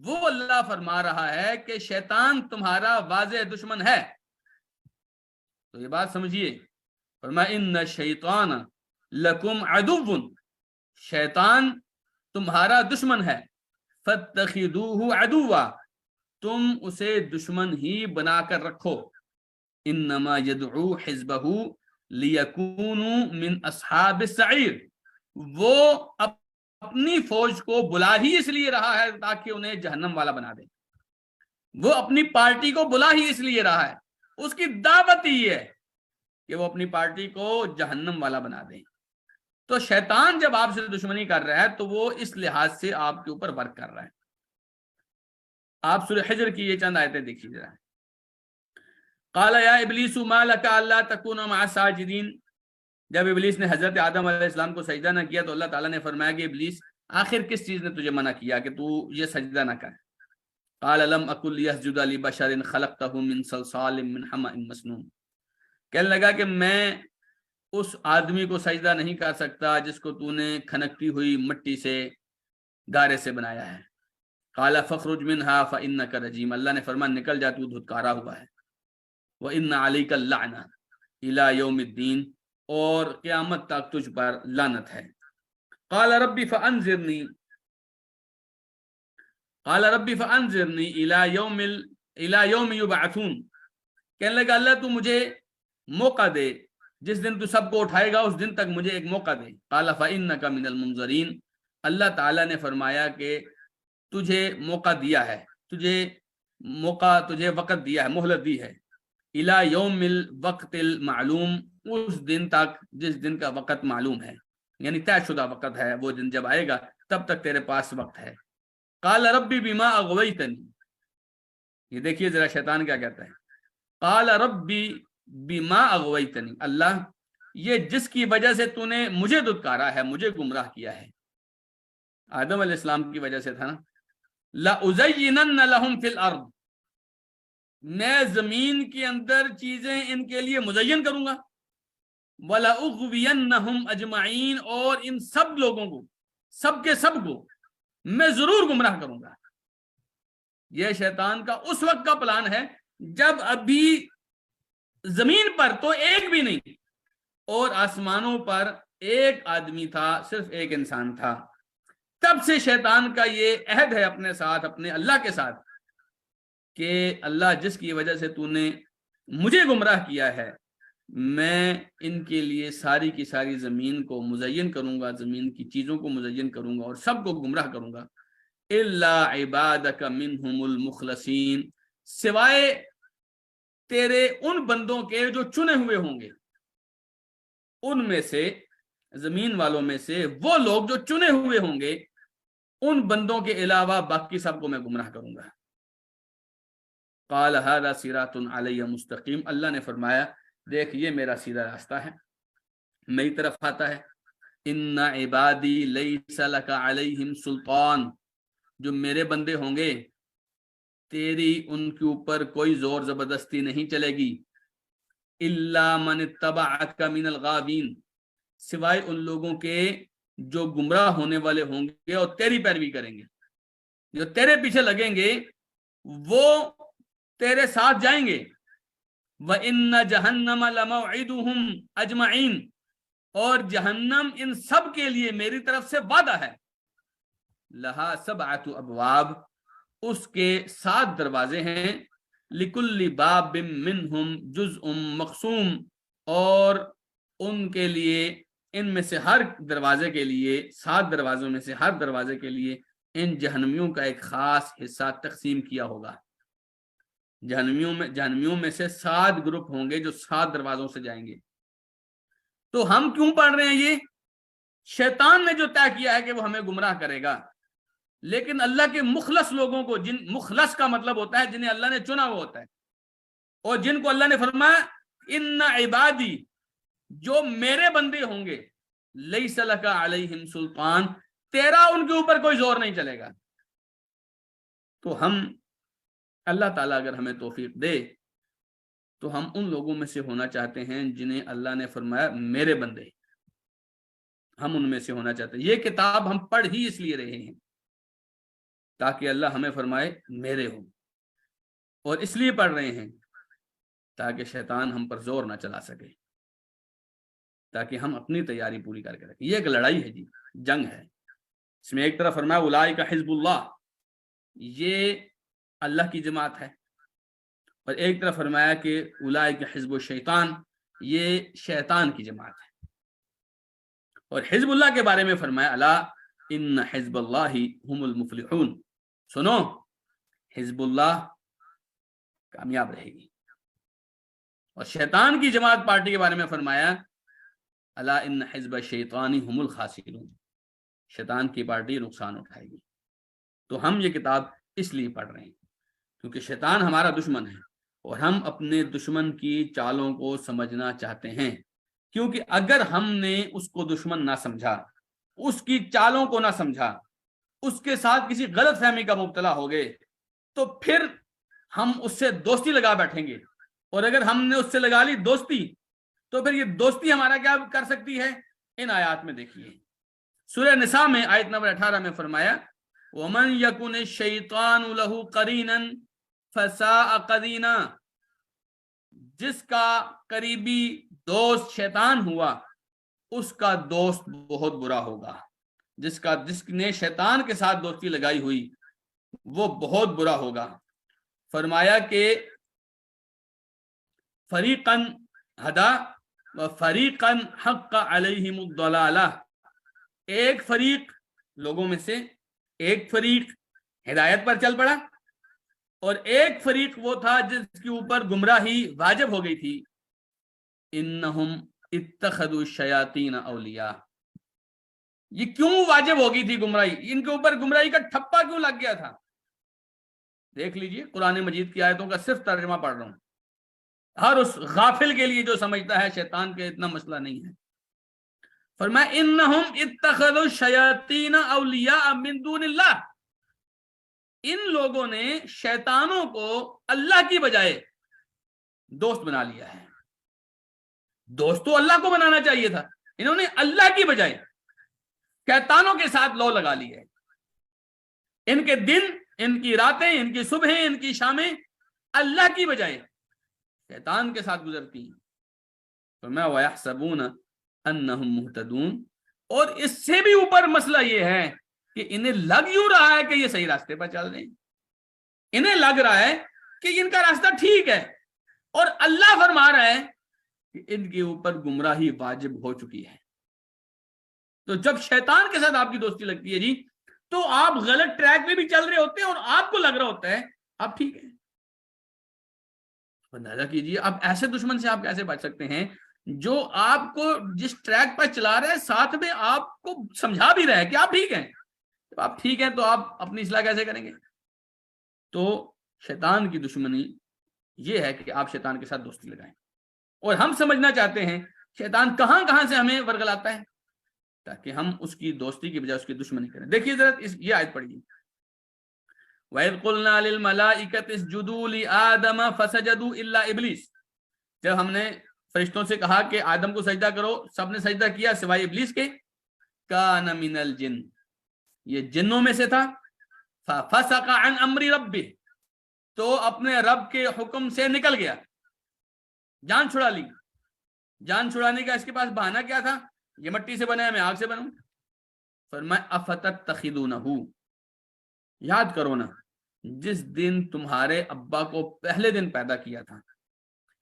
وہ اللہ فرما رہا ہے کہ شیطان تمہارا واضح دشمن ہے. تو یہ بات سمجھیے، فرمایا ان الشیطان لکم عدو، شیطان تمہارا دشمن ہے. فاتخذوہ عدوا، تم اسے دشمن ہی بنا کر رکھو. انما یدعو حزبہ لیکونوا من اصحاب السعیر، وہ اپنی فوج کو بلا ہی اس لیے رہا ہے تاکہ انہیں جہنم والا بنا دے. وہ اپنی پارٹی کو بلا ہی اس لیے رہا ہے، اس کی دعوت ہی ہے کہ وہ اپنی پارٹی کو جہنم والا بنا دیں. تو شیطان جب آپ سے دشمنی کر رہا ہے تو وہ اس لحاظ سے آپ کے اوپر ورک کر رہا ہے. آپ سورہ حجر کی یہ چند آیتیں دیکھیے ذرا. قال یا ابلیس ما لک الا تکون مع الساجدین. جب ابلیس نے حضرت آدم علیہ السلام کو سجدہ نہ کیا تو اللہ تعالیٰ نے فرمایا کہ ابلیس آخر کس چیز نے تجھے منع کیا کہ تو یہ سجدہ نہ کر. قال لم اکن لیسجد لبشر خلقته من صلصال من حمأ مسنون. کہنے لگا کہ میں اس آدمی کو سجدہ نہیں کر سکتا جس کو تو نے کھنکتی ہوئی مٹی سے، گارے سے بنایا ہے. قال فخرج منها فانك رجیم. اللہ نے فرمایا نکل جا، تو دھتکارا ہوا ہے. وان علیک اللعنہ الی یوم الدین، اور قیامت تک تجھ پر لعنت ہے. قال ربی فانذرنی، قال ربی فانذرنی الی یوم یبعثون. کہنے لگا اللہ تو مجھے موقع دے، جس دن تو سب کو اٹھائے گا اس دن تک مجھے ایک موقع دے. قال فانک من المنظرین. اللہ تعالیٰ نے فرمایا کہ تجھے موقع دیا ہے، تجھے وقت دیا ہے، مہلت دی ہے. الی یوم الوقت المعلوم، اس دن تک جس دن کا وقت معلوم ہے، یعنی طے شدہ وقت ہے. وہ دن جب آئے گا تب تک تیرے پاس وقت ہے. قال ربی بما اغویتنی. یہ دیکھیے ذرا شیطان کیا کہتا ہے. قال ربی بما اغویتنی، اللہ یہ جس کی وجہ سے تو نے مجھے دھتکارا ہے، مجھے گمراہ کیا ہے، آدم علیہ السلام کی وجہ سے تھا نا. لَأُزَيِّنَنَّ لَهُمْ فِي الْأَرْضِ، میں زمین کے اندر چیزیں ان کے لیے مزین کروں گا. وَلَأُغْوِيَنَّهُمْ أَجْمَعِينَ، اور ان سب لوگوں کو، سب کے سب کو میں ضرور گمراہ کروں گا. یہ شیطان کا اس وقت کا پلان ہے جب ابھی زمین پر تو ایک بھی نہیں، اور آسمانوں پر ایک آدمی تھا، صرف ایک انسان تھا. تب سے شیطان کا یہ عہد ہے اپنے ساتھ، اپنے اللہ کے ساتھ، کہ اللہ جس کی وجہ سے تو نے مجھے گمراہ کیا ہے، میں ان کے لیے ساری کی ساری زمین کو مزین کروں گا، زمین کی چیزوں کو مزین کروں گا اور سب کو گمراہ کروں گا. الا عبادک منہم المخلصین، سوائے تیرے ان بندوں کے جو چنے ہوئے ہوں گے. ان میں سے، زمین والوں میں سے وہ لوگ جو چنے ہوئے ہوں گے، ان بندوں کے علاوہ باقی سب کو میں گمراہ کروں گا. قال هذا صراط علی مستقیم. اللہ نے فرمایا دیکھ یہ میرا سیدھا راستہ ہے، میری طرف آتا ہے. ان عبادی لیس لک علیہم سلطان، جو میرے بندے ہوں گے تیری ان کے اوپر کوئی زور زبردستی نہیں چلے گی. الا من اتبعک من الغاوین، سوائے ان لوگوں کے جو گمراہ ہونے والے ہوں گے اور تیری پیروی کریں گے، جو تیرے پیچھے لگیں گے وہ تیرے ساتھ جائیں گے. وَإِنَّ جَهَنَّمَ لَمَوْعِدُهُمْ أَجْمَعِينَ، اور جہنم ان سب کے لیے میری طرف سے وعدہ ہے. لَهَا سَبْعَةُ أَبْوَابٍ، اس کے 7 دروازے ہیں. لِكُلِّ بَابٍ مِّنْهُمْ جُزْءٌ مَقْسُومٌ، اور ان کے لیے، ان میں سے ہر دروازے کے لیے، 7 دروازوں میں سے ہر دروازے کے لیے ان جہنمیوں کا ایک خاص حصہ تقسیم کیا ہوگا. جہنمیوں میں سے 7 گروپ ہوں گے جو 7 دروازوں سے جائیں گے. تو ہم کیوں پڑھ رہے ہیں؟ یہ شیطان نے جو طے کیا ہے کہ وہ ہمیں گمراہ کرے گا، لیکن اللہ کے مخلص لوگوں کو، جن مخلص کا مطلب ہوتا ہے جنہیں اللہ نے چنا ہوا ہوتا ہے، اور جن کو اللہ نے فرمایا ان عبادی، جو میرے بندے ہوں گے، لیس لک علیہم سلطان، تیرا ان کے اوپر کوئی زور نہیں چلے گا. تو ہم، اللہ تعالیٰ اگر ہمیں توفیق دے تو ہم ان لوگوں میں سے ہونا چاہتے ہیں جنہیں اللہ نے فرمایا میرے بندے، ہم ان میں سے ہونا چاہتے ہیں. یہ کتاب ہم پڑھ ہی اس لیے رہے ہیں تاکہ اللہ ہمیں فرمائے میرے ہوں، اور اس لیے پڑھ رہے ہیں تاکہ شیطان ہم پر زور نہ چلا سکے، تاکہ ہم اپنی تیاری پوری کر کے رکھیں. یہ ایک لڑائی ہے جی، جنگ ہے. اس میں ایک طرف فرمایا اولئک حزب اللہ، یہ اللہ کی جماعت ہے، اور ایک طرف فرمایا کہ اولئک حزب الشیطان، یہ شیطان کی جماعت ہے. اور حزب اللہ کے بارے میں فرمایا الا ان حزب اللہ هم المفلحون، سنو حزب اللہ کامیاب رہے گی. اور شیطان کی جماعت پارٹی کے بارے میں فرمایا الا ان حزب الشیطان هم الخاسرون، شیطان کی پارٹی نقصان اٹھائے گی. تو ہم یہ کتاب اس لیے پڑھ رہے ہیں کیونکہ شیطان ہمارا دشمن ہے، اور ہم اپنے دشمن کی چالوں کو سمجھنا چاہتے ہیں. کیونکہ اگر ہم نے اس کو دشمن نہ سمجھا، اس کی چالوں کو نہ سمجھا، اس کے ساتھ کسی غلط فہمی کا مبتلا ہو گئے، تو پھر ہم اس سے دوستی لگا بیٹھیں گے. اور اگر ہم نے اس سے لگا لی دوستی، تو پھر یہ دوستی ہمارا کیا کر سکتی ہے؟ ان آیات میں دیکھیے، سورہ نساء میں آیت نمبر 18 میں فرمایا وَمَنْ يَكُنِ الشَّيْطَانُ لَهُ قَرِينًا فَسَاءَ قَرِينًا، جس کا قریبی دوست شیطان ہوا اس کا دوست بہت برا ہوگا. جس نے شیطان کے ساتھ دوستی لگائی ہوئی وہ بہت برا ہوگا. فرمایا کہ فریقاً ہدا و فریقاً حق علیہم الضلالہ، ایک فریق لوگوں میں سے ایک فریق ہدایت پر چل پڑا، اور ایک فریق وہ تھا جس کے اوپر گمراہی واجب ہو گئی تھی. انہم اتخذوا الشیاطین اولیاء، یہ کیوں واجب ہو گئی تھی گمراہی؟ ان کے اوپر گمراہی کا ٹھپا کیوں لگ گیا تھا؟ دیکھ لیجئے، قرآن مجید کی آیتوں کا صرف ترجمہ پڑھ رہا ہوں، ہر اس غافل کے لیے جو سمجھتا ہے شیطان کے اتنا مسئلہ نہیں ہے. فرمایا انہم اتخذوا الشیاطین اولیاء من دون اللہ، ان لوگوں نے شیطانوں کو اللہ کی بجائے دوست بنا لیا ہے. دوست تو اللہ کو بنانا چاہیے تھا، انہوں نے اللہ کی بجائے شیطانوں کے ساتھ لو لگا لی ہے. ان کے دن، ان کی راتیں، ان کی صبحیں، ان کی شامیں اللہ کی بجائے شیطان کے ساتھ گزرتی ہیں. فرمایا وَيَحْسَبُونَ أَنَّهُمْ مُهْتَدُونَ، اور اس سے بھی اوپر مسئلہ یہ ہے کہ انہیں لگ یوں رہا ہے کہ یہ صحیح راستے پر چل رہے ہیں، انہیں لگ رہا ہے کہ ان کا راستہ ٹھیک ہے، اور اللہ فرما رہا ہے کہ ان کے اوپر گمراہی واجب ہو چکی ہے. تو جب شیطان کے ساتھ آپ کی دوستی لگتی ہے جی، تو آپ غلط ٹریک پہ بھی چل رہے ہوتے ہیں اور آپ کو لگ رہا ہوتا ہے آپ ٹھیک ہیں. اندازہ کیجیے اب ایسے دشمن سے آپ کیسے بچ سکتے ہیں جو آپ کو جس ٹریک پر چلا رہے ہیں ساتھ میں آپ کو سمجھا بھی رہا ہے کہ آپ ٹھیک ہیں. جب آپ ٹھیک ہیں تو آپ اپنی اصلاح کیسے کریں گے؟ تو شیطان کی دشمنی یہ ہے کہ آپ شیطان کے ساتھ دوستی لگائیں. اور ہم سمجھنا چاہتے ہیں شیطان کہاں کہاں سے ہمیں ورگلاتا ہے تاکہ ہم اس کی دوستی کی بجائے اس کی دشمنی کریں. دیکھیے ذرا یہ آیت پڑھیے، وَإِذْ قُلْنَا لِلْمَلَائِكَةِ اسْجُدُوا لِآدَمَ فَسَجَدُوا إِلَّا إِبْلِيسَ، جب ہم نے فرشتوں سے کہا کہ آدم کو سجدہ کرو، سب نے سجدہ کیا سوائے ابلیس کے. كَانَ مِنَ الْجِنِّ، یہ جنوں میں سے تھا. فَفَسَقَ عَنْ أَمْرِ رَبِّهِ، تو اپنے رب کے حکم سے نکل گیا، جان چھڑا لی. جان چھڑانے کا اس کے پاس بہانہ کیا تھا؟ یہ مٹی سے بنا ہے، میں آگ سے بنوں. فرمایا افتتخذونہ، یاد کرو نا جس دن تمہارے ابا کو پہلے دن پیدا کیا تھا،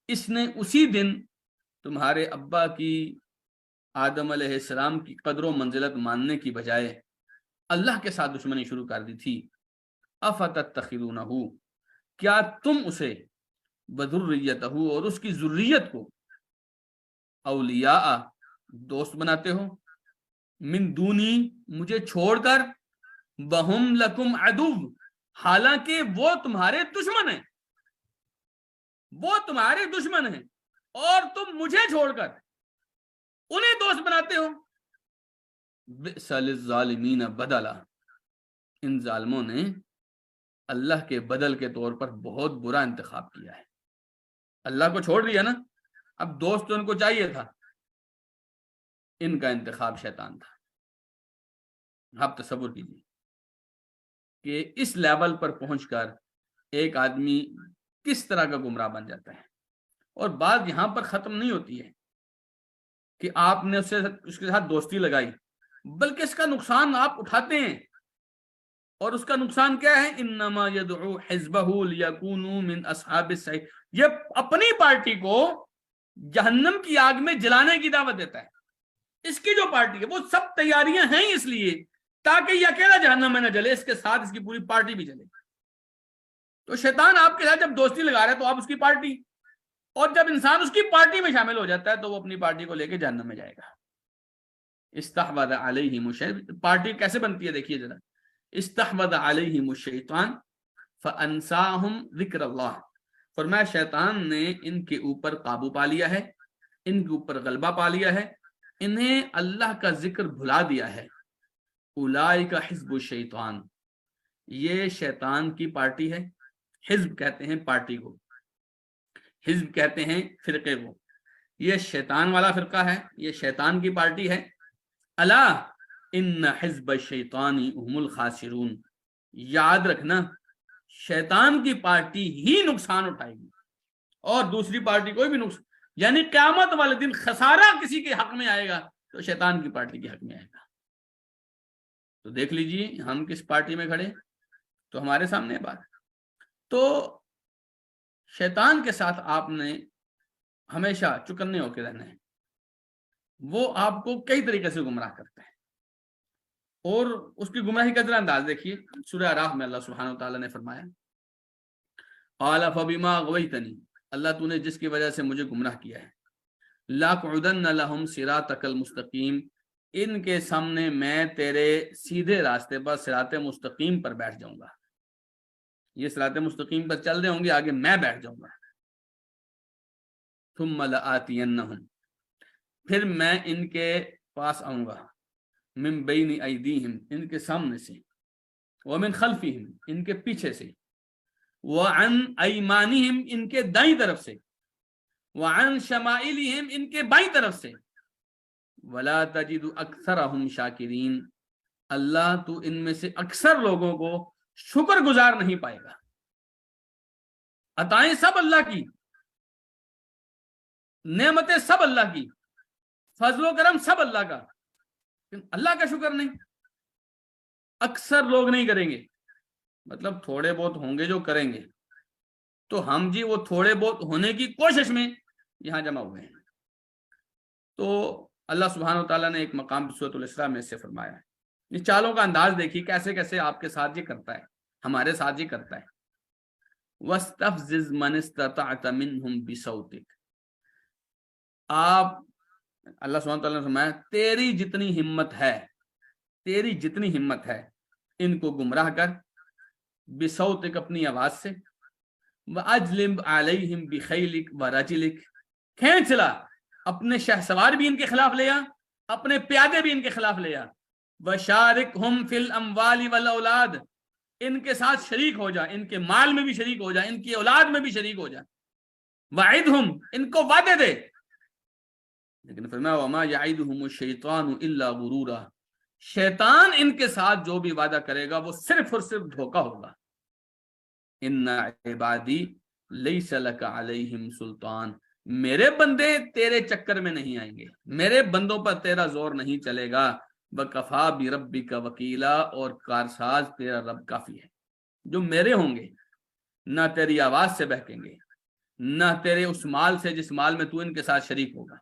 اس نے اسی دن تمہارے ابا کی، آدم علیہ السلام کی قدر و منزلت ماننے کی بجائے اللہ کے ساتھ دشمنی شروع کر دی تھی. افتتخذونہ، کیا تم اسے وذریتہ، اور اس کی ذریت کو اولیاء دوست بناتے ہو، من دونی مجھے چھوڑ کر، وہم لکم عدو حالانکہ وہ تمہارے دشمن ہیں، وہ تمہارے دشمن ہیں اور تم مجھے چھوڑ کر انہیں دوست بناتے ہو۔ بئس للظالمین بدلا، ان ظالموں نے اللہ کے بدل کے طور پر بہت برا انتخاب کیا ہے۔ اللہ کو چھوڑ دیا نا، اب دوست تو ان کو چاہیے تھا، ان کا انتخاب شیطان تھا۔ آپ تصور کیجیے کہ اس لیول پر پہنچ کر ایک آدمی کس طرح کا گمراہ بن جاتا ہے۔ اور بات یہاں پر ختم نہیں ہوتی ہے کہ آپ نے اس کے ساتھ دوستی لگائی، بلکہ اس کا نقصان آپ اٹھاتے ہیں۔ اور اس کا نقصان کیا ہے؟ انما یدعو حزبہ لیکونوا من اصحاب السعیر، یہ اپنی پارٹی کو جہنم کی آگ میں جلانے کی دعوت دیتا ہے۔ اس کی جو پارٹی ہے وہ سب تیاریاں ہیں اس لیے تاکہ یہ اکیلا جہنم میں نہ جلے، اس کے ساتھ اس کی پوری پارٹی بھی جلے۔ تو شیطان آپ کے ساتھ جب دوستی لگا رہا ہے تو آپ اس کی پارٹی، اور جب انسان اس کی پارٹی میں شامل ہو جاتا ہے تو وہ اپنی پارٹی کو لے کے جہنم میں جائے گا۔ استحوذ علیہم الشیطان، پارٹی کیسے بنتی ہے دیکھیے ذرا۔ استحوذ علیہم الشیطان فانساہم ذکر اللہ، فرمایا شیطان نے ان کے اوپر قابو پا لیا ہے، ان کے اوپر غلبہ پا لیا ہے، انہیں اللہ کا ذکر بھلا دیا ہے۔ اولئک حزب الشیطان، یہ شیطان کی پارٹی ہے۔ حزب کہتے ہیں پارٹی کو، حزب کہتے ہیں فرقے کو۔ یہ شیطان والا فرقہ ہے، یہ شیطان کی پارٹی ہے۔ الا ان حزب الشیطان هم الخاسرون، یاد رکھنا شیطان کی پارٹی ہی نقصان اٹھائے گی اور دوسری پارٹی کوئی بھی نقصان، یعنی قیامت والے دن خسارہ کسی کے حق میں آئے گا تو شیطان کی پارٹی کے حق میں آئے گا۔ تو دیکھ لیجئے ہم کس پارٹی میں کھڑے، تو ہمارے سامنے بات۔ تو شیطان کے ساتھ آپ نے ہمیشہ چکنے ہو کے رہنا ہے، وہ آپ کو کئی طریقے سے گمراہ کرتا ہے۔ اور اس کی گمراہی کا ذرا انداز دیکھیے، سورہ اعراف میں اللہ سبحانہ وتعالی نے فرمایا قال فبما اغویتنی، اللہ تو نے جس کی وجہ سے مجھے گمراہ کیا ہے، لاقعدن لهم صراطک المستقیم، ان کے سامنے میں تیرے سیدھے راستے پر صراط مستقیم پر بیٹھ جاؤں گا۔ یہ صراط مستقیم پر چل رہے ہوں گے، آگے میں بیٹھ جاؤں گا۔ ثم لآتینہم، پھر میں ان کے پاس آؤں گا، من بین ایدیہم، ان کے سامنے سے، ومن خلفہم، ان کے پیچھے سے، وعن ایمانہم، ان کے دائیں طرف سے، وعن شمائلہم، ان کے بائیں طرف سے، ولا تجد اکثرہم شاکرین، اللہ تو ان میں سے اکثر لوگوں کو شکر گزار نہیں پائے گا۔ عطائیں سب اللہ کی، نعمتیں سب اللہ کی، فضل و کرم سب اللہ کا، اللہ کا شکر نہیں، اکثر لوگ نہیں کریں گے۔ مطلب تھوڑے بہت ہوں گے جو کریں گے، تو ہم جی وہ تھوڑے بہت ہونے کی کوشش میں یہاں جمع ہوئے ہیں۔ تو اللہ سبحانہ وتعالیٰ نے ایک مقام سورۃ الاسراء میں سے فرمایا ہے، یہ چالوں کا انداز دیکھیے کیسے کیسے آپ کے ساتھ یہ کرتا ہے، ہمارے ساتھ یہ کرتا ہے۔ وَاسْتَفْزِزْ مَنِ اسْتَطَعْتَ مِنْهُمْ بِصَوْتِكَ، آپ اللہ سبحانہ وتعالیٰ نے فرمایا تیری جتنی ہمت ہے، تیری جتنی ہمت ہے ان کو گمراہ کر، بصوتک، اپنی آواز سے، وَأَجْلِبْ عَلَيْهِمْ بِخَيْلِكَ وَرَجِلِكَ، کھینچ لا، اپنے شہ سوار بھی ان کے خلاف لے آ، اپنے پیادے بھی ان کے خلاف لے آ، وَشَارِكْهُمْ فِي الْأَمْوَالِ وَالْأَوْلَادِ، ان کے ساتھ شریک ہو جا، ان کے مال میں بھی شریک ہو جا، ان کی اولاد میں بھی شریک ہو جا، وَعِدْهُمْ، ان کو وعدے دے، لیکن فرمایا وَمَا يَعِدُهُمُ الشَّيْطَانُ إِلَّا غُرُورًا، شیطان ان کے ساتھ جو بھی وعدہ کرے گا وہ صرف اور صرف دھوکہ ہوگا۔ إِنَّ عِبَادِي لَيْسَ لَكَ عَلَيْهِمْ سُلْطَانٌ، میرے بندے تیرے چکر میں نہیں آئیں گے، میرے بندوں پر تیرا زور نہیں چلے گا، وَكَفَى بِرَبِّكَ وَكِيلًا، اور کارساز تیرا رب کافی ہے۔ جو میرے ہوں گے نہ تیری آواز سے بہکیں گے، نہ تیرے اس مال سے جس مال میں تو ان کے ساتھ شریک ہوگا،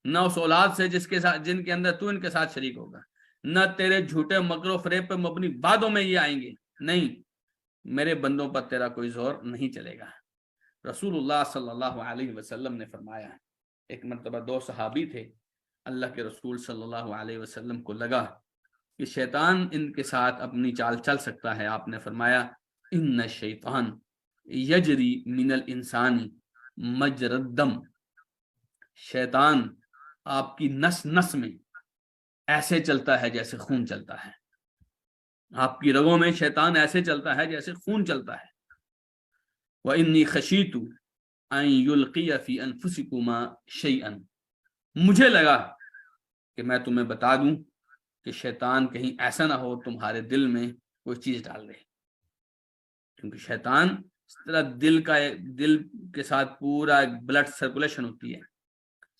نہ اس اولاد سے جس کے ساتھ جن کے اندر تو ان کے ساتھ شریک ہوگا، نہ تیرے جھوٹے مکر و فریب پہ مبنی وعدوں میں یہ آئیں گے، نہیں، میرے بندوں پر تیرا کوئی زور نہیں چلے گا۔ رسول اللہ صلی اللہ علیہ وسلم نے فرمایا، ایک مرتبہ دو صحابی تھے، اللہ کے رسول صلی اللہ علیہ وسلم کو لگا کہ شیطان ان کے ساتھ اپنی چال چل سکتا ہے، آپ نے فرمایا ان الشیطان یجری من الانسان مجری الدم، شیطان آپ کی نس نس میں ایسے چلتا ہے جیسے خون چلتا ہے، آپ کی رگوں میں شیطان ایسے چلتا ہے جیسے خون چلتا ہے۔ وَإِنِّي خَشِیتُ أَن يُلْقِیَ فِی أَنفُسِکُمَا شَیْئًا، مجھے لگا کہ میں تمہیں بتا دوں کہ شیطان کہیں ایسا نہ ہو تمہارے دل میں کوئی چیز ڈال دے، کیونکہ شیطان اس طرح دل کے ساتھ پورا ایک بلڈ سرکولیشن ہوتی ہے،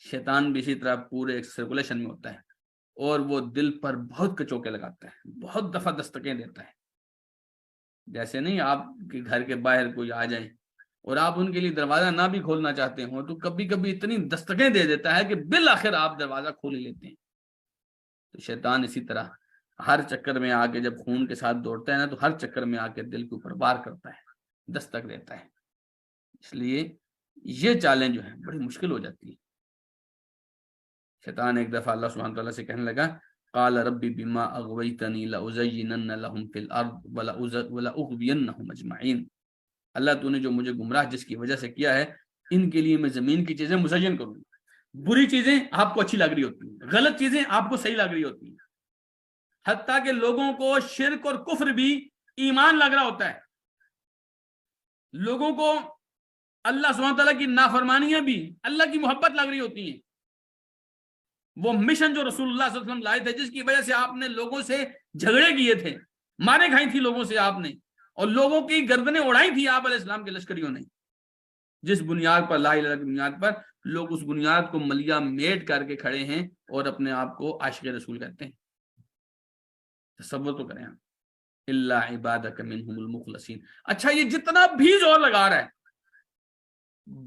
شیطان بھی اسی طرح پورے ایک سرکولیشن میں ہوتا ہے، اور وہ دل پر بہت کچوکے لگاتا ہے، بہت دفعہ دستکیں دیتا ہے۔ جیسے نہیں آپ کے گھر کے باہر کوئی آ جائیں اور آپ ان کے لیے دروازہ نہ بھی کھولنا چاہتے ہوں تو کبھی کبھی اتنی دستکیں دے دیتا ہے کہ بالآخر آپ دروازہ کھول ہی لیتے ہیں۔ تو شیطان اسی طرح ہر چکر میں آ کے جب خون کے ساتھ دوڑتا ہے نا تو ہر چکر میں آ کے دل کے اوپر وار کرتا ہے، دستک دیتا ہے، اس لیے یہ چالیں جو ہیں بڑی مشکل ہو جاتی ہیں۔ شیطان ایک دفعہ اللہ سبحانہ تعالیٰ سے کہنے لگا قال ربی بما اغویتنی لأزینن لهم فی الارض ولأغوینہم اجمعین، اللہ تو نے جو مجھے گمراہ جس کی وجہ سے کیا ہے ان کے لیے میں زمین کی چیزیں مزین کروں گا، بری چیزیں آپ کو اچھی لگ رہی ہوتی ہیں، غلط چیزیں آپ کو صحیح لگ رہی ہوتی ہیں، حتیٰ کہ لوگوں کو شرک اور کفر بھی ایمان لگ رہا ہوتا ہے، لوگوں کو اللہ سبحانہ تعالیٰ کی نافرمانیاں بھی اللہ کی محبت لگ رہی ہوتی ہیں۔ وہ مشن جو رسول اللہ صلی اللہ علیہ وسلم لائے تھے جس کی وجہ سے آپ نے لوگوں سے جھگڑے کیے تھے، مارے کھائی تھی لوگوں سے آپ نے، اور لوگوں کی گردنیں اڑائی تھی آپ علیہ السلام کے لشکریوں نے، جس بنیاد پر لا الہ الا اللہ کی بنیاد پر لوگ اس بنیاد کو ملیا میٹ کر کے کھڑے ہیں اور اپنے آپ کو عاشق رسول کہتے ہیں۔ تصور تو کریں آپ، الا عبادک منہم المخلصین۔ اچھا یہ جتنا بھی زور لگا رہا ہے،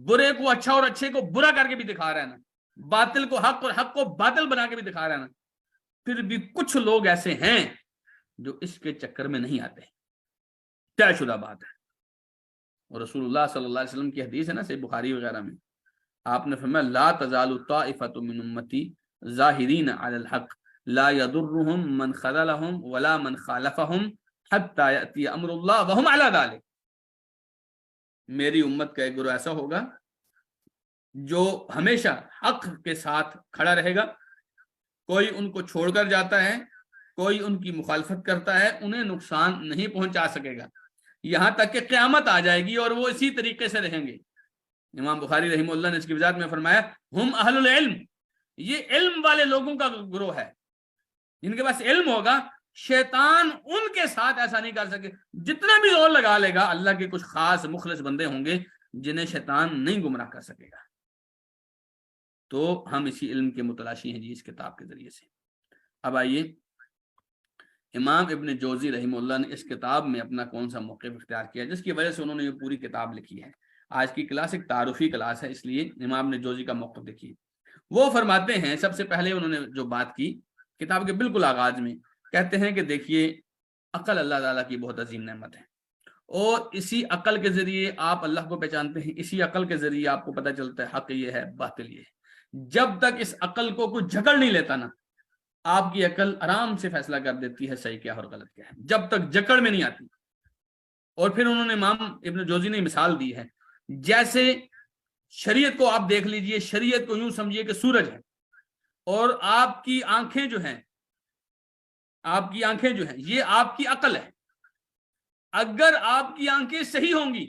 برے کو اچھا اور اچھے کو برا کر کے بھی دکھا رہا ہے نا، باطل کو حق اور حق کو باطل بنا کے بھی دکھا رہا ہے نا، پھر بھی کچھ لوگ ایسے ہیں جو اس کے چکر میں نہیں آتے، طے شدہ بات ہے۔ اور رسول اللہ صلی اللہ علیہ وسلم کی حدیث ہے نا صحیح بخاری وغیرہ میں، آپ نے فرمایا لا تزال طائفۃ من امتی ظاہرین علی الحق لا یضرهم من خذلهم ولا من خالفهم حتى یأتی امر اللہ وهم علی ذلک، میری امت کا ایک گروہ ایسا ہوگا جو ہمیشہ حق کے ساتھ کھڑا رہے گا، کوئی ان کو چھوڑ کر جاتا ہے، کوئی ان کی مخالفت کرتا ہے، انہیں نقصان نہیں پہنچا سکے گا یہاں تک کہ قیامت آ جائے گی اور وہ اسی طریقے سے رہیں گے۔ امام بخاری رحمہ اللہ نے اس کی وضاحت میں فرمایا ہم اہل العلم، یہ علم والے لوگوں کا گروہ ہے، جن کے پاس علم ہوگا شیطان ان کے ساتھ ایسا نہیں کر سکے، جتنا بھی زور لگا لے گا اللہ کے کچھ خاص مخلص بندے ہوں گے جنہیں شیطان نہیں گمراہ کر سکے گا۔ تو ہم اسی علم کے متلاشی ہیں جی اس کتاب کے ذریعے سے۔ اب آئیے امام ابن جوزی رحمہ اللہ نے اس کتاب میں اپنا کون سا موقف اختیار کیا جس کی وجہ سے انہوں نے یہ پوری کتاب لکھی ہے۔ آج کی کلاس ایک تعارفی کلاس ہے، اس لیے امام ابن جوزی کا موقف دیکھیے۔ وہ فرماتے ہیں سب سے پہلے انہوں نے جو بات کی کتاب کے بالکل آغاز میں، کہتے ہیں کہ دیکھیے عقل اللہ تعالیٰ کی بہت عظیم نعمت ہے، اور اسی عقل کے ذریعے آپ اللہ کو پہچانتے ہیں، اسی عقل کے ذریعے آپ کو پتہ چلتا ہے حق یہ ہے باطل یہ ہے۔ جب تک اس عقل کو کوئی جھگڑ نہیں لیتا نا، آپ کی عقل آرام سے فیصلہ کر دیتی ہے صحیح کیا اور غلط کیا ہے، جب تک جکڑ میں نہیں آتی۔ اور پھر انہوں نے امام ابن جوزی نے مثال دی ہے، جیسے شریعت کو آپ دیکھ لیجئے، شریعت کو یوں سمجھیے کہ سورج ہے، اور آپ کی آنکھیں جو ہیں یہ آپ کی عقل ہے۔ اگر آپ کی آنکھیں صحیح ہوں گی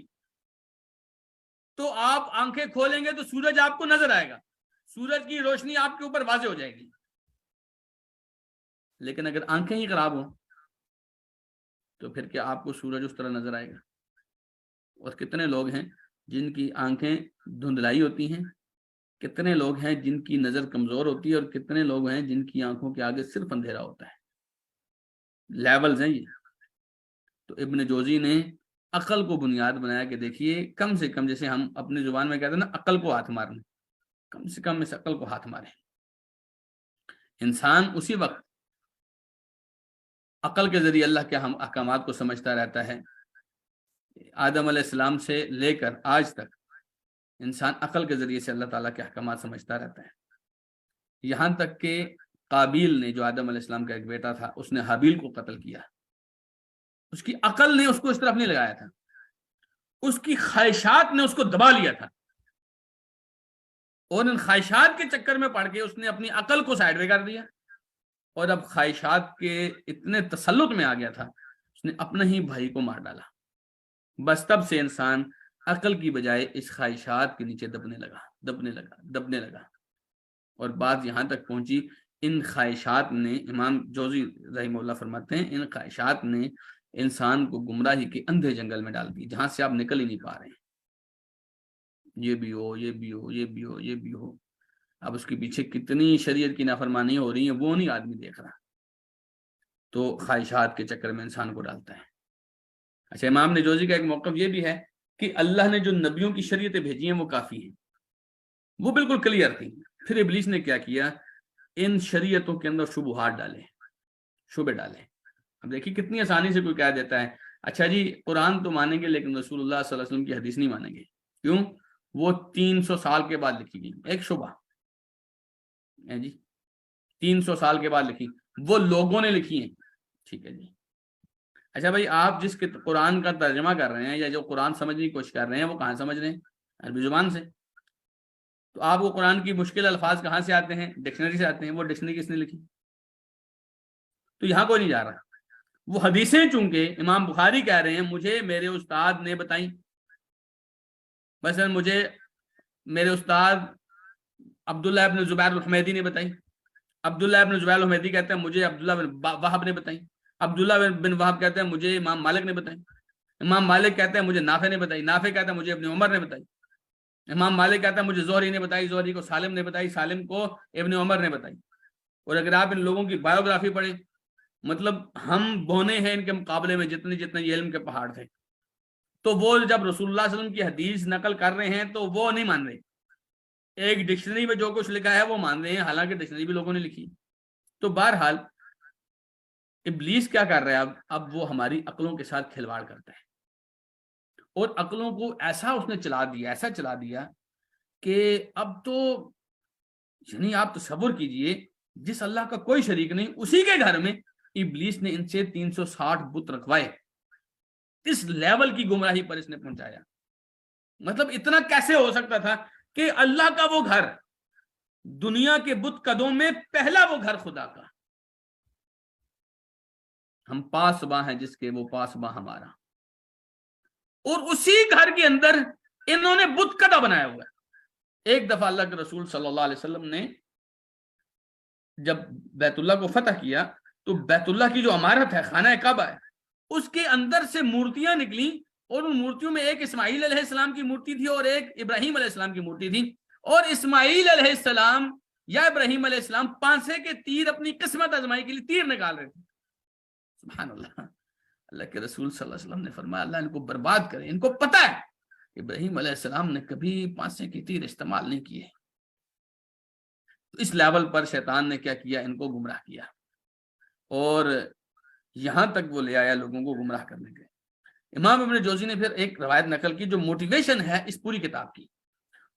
تو آپ آنکھیں کھولیں گے تو سورج آپ کو نظر آئے گا، سورج کی روشنی آپ کے اوپر واضح ہو جائے گی۔ لیکن اگر آنکھیں ہی خراب ہوں تو پھر کیا آپ کو سورج اس طرح نظر آئے گا؟ اور کتنے لوگ ہیں جن کی آنکھیں دھندلائی ہوتی ہیں، کتنے لوگ ہیں جن کی نظر کمزور ہوتی ہے، اور کتنے لوگ ہیں جن کی آنکھوں کے آگے صرف اندھیرا ہوتا ہے۔ لیولز ہیں یہ۔ تو ابن جوزی نے عقل کو بنیاد بنایا کہ دیکھیے کم سے کم، جیسے ہم اپنی زبان میں کہتے ہیں نا عقل کو ہاتھ مارنا، کم سے کم اس عقل کو ہاتھ ماریں۔ انسان اسی وقت عقل کے ذریعے اللہ کے احکامات کو سمجھتا رہتا ہے۔ آدم علیہ السلام سے لے کر آج تک انسان عقل کے ذریعے سے اللہ تعالیٰ کے احکامات سمجھتا رہتا ہے۔ یہاں تک کہ قابیل نے، جو آدم علیہ السلام کا ایک بیٹا تھا، اس نے حابیل کو قتل کیا. اس کی عقل نے اس کو اس طرف نہیں لگایا تھا، اس کی خواہشات نے اس کو دبا لیا تھا، اور ان خواہشات کے چکر میں پڑ کے اس نے اپنی عقل کو سائڈ وے کر دیا، اور اب خواہشات کے اتنے تسلط میں آ گیا تھا، اس نے اپنے ہی بھائی کو مار ڈالا. بس تب سے انسان عقل کی بجائے اس خواہشات کے نیچے دبنے لگا. اور بات یہاں تک پہنچی، ان خواہشات نے، امام جوزی رحمہ اللہ فرماتے ہیں، ان خواہشات نے انسان کو گمراہی کے اندھے جنگل میں ڈال دی، جہاں سے آپ نکل ہی نہیں پا رہے ہیں. یہ بھی ہو، یہ بھی ہو، یہ بھی ہو، یہ بھی ہو. اب اس کے پیچھے کتنی شریعت کی نافرمانی ہو رہی ہیں وہ نہیں آدمی دیکھ رہا، تو خواہشات کے چکر میں انسان کو ڈالتا ہے. اچھا، امام نجوزی کا ایک موقف یہ بھی ہے کہ اللہ نے جو نبیوں کی شریعتیں بھیجی ہیں وہ کافی ہیں، وہ بالکل کلیئر تھی. پھر ابلیس نے کیا کیا، ان شریعتوں کے اندر شبہات شبے ڈالے. اب دیکھیے کتنی آسانی سے کوئی کہہ دیتا ہے اچھا جی قرآن تو مانیں گے لیکن رسول اللہ صلی اللہ علیہ وسلم کی حدیث نہیں مانیں گے. کیوں؟ وہ 300 سال کے بعد لکھی گئی. ایک شبہ ہے جی، 300 سال کے بعد لکھی، وہ لوگوں نے لکھی ہیں. ٹھیک ہے جی. اچھا بھائی، آپ جس قرآن کا ترجمہ کر رہے ہیں یا جو قرآن سمجھنے کی کوشش کر رہے ہیں وہ کہاں سمجھ رہے ہیں؟ عربی زبان سے. تو آپ کو قرآن کی مشکل الفاظ کہاں سے آتے ہیں؟ ڈکشنری سے آتے ہیں. وہ ڈکشنری کس نے لکھی؟ تو یہاں کوئی نہیں جا رہا. وہ حدیثیں چونکہ امام بخاری کہہ رہے ہیں مجھے میرے استاد نے بتائیں، مثلا مجھے میرے استاد عبداللہ ابن زبیر الحمیدی نے بتائی. عبداللہ ابن زبیر الحمیدی کہتے ہیں مجھے عبداللہ بن وہب نے بتائی. عبداللہ بن وہب کہتے ہیں مجھے امام مالک نے بتائی. امام مالک کہتے ہیں مجھے نافع نے بتائی. نافع کہتے ہیں مجھے ابن عمر نے بتائی. امام مالک کہتا ہے مجھے زہری نے بتائی. زہری کو سالم نے بتائی. سالم کو ابن عمر نے بتائی. اور اگر آپ ان لوگوں کی بایوگرافی پڑھیں، مطلب ہم بونے ہیں ان کے مقابلے میں جتنے یہ علم کے پہاڑ تھے. تو وہ جب رسول اللہ صلی اللہ علیہ وسلم کی حدیث نقل کر رہے ہیں تو وہ نہیں مان رہے. ایک ڈکشنری میں جو کچھ لکھا ہے وہ مان رہے ہیں، حالانکہ ڈکشنری بھی لوگوں نے لکھی. تو بہرحال ابلیس کیا کر رہا ہے؟ اب وہ ہماری عقلوں کے ساتھ کھلواڑ کرتا ہے، اور عقلوں کو ایسا اس نے چلا دیا کہ اب تو یعنی آپ تصور کیجئے، جس اللہ کا کوئی شریک نہیں اسی کے گھر میں ابلیس نے ان سے 360 بت رکھوائے. اس لیول کی گمراہی پر اس نے پہنچایا. مطلب اتنا کیسے ہو سکتا تھا کہ اللہ کا وہ گھر، دنیا کے بت قدوں میں پہلا وہ گھر خدا کا، ہم پاسباں ہیں جس کے وہ پاسباں ہمارا، اور اسی گھر کے اندر انہوں نے بت قدا بنایا ہوا ہے. ایک دفعہ اللہ کے رسول صلی اللہ علیہ وسلم نے جب بیت اللہ کو فتح کیا تو بیت اللہ کی جو عمارت ہے، خانہ کعبہ ہے، اس کے اندر سے مورتیاں نکلیں، اور ان مورتیوں میں ایک اسماعیل علیہ السلام کی مورتی تھی اور ایک ابراہیم علیہ السلام کی مورتی تھی. اور اسماعیل علیہ السلام یا ابراہیم علیہ السلام پانسے کے تیر اپنی قسمت آزمائی کے لیے تیر نکال رہے تھے. سبحان اللہ. اللہ کے رسول صلی اللہ علیہ وسلم نے فرمایا اللہ ان کو برباد کرے، ان کو پتہ ہے ابراہیم علیہ السلام نے کبھی پانسے کے تیر استعمال نہیں کیے. اس لیول پر شیطان نے کیا کیا؟ ان کو گمراہ کیا، اور یہاں تک وہ لے آیا لوگوں کو گمراہ کرنے کے. امام ابن جوزی نے پھر ایک روایت نقل کی جو موٹیویشن ہے اس پوری کتاب کی،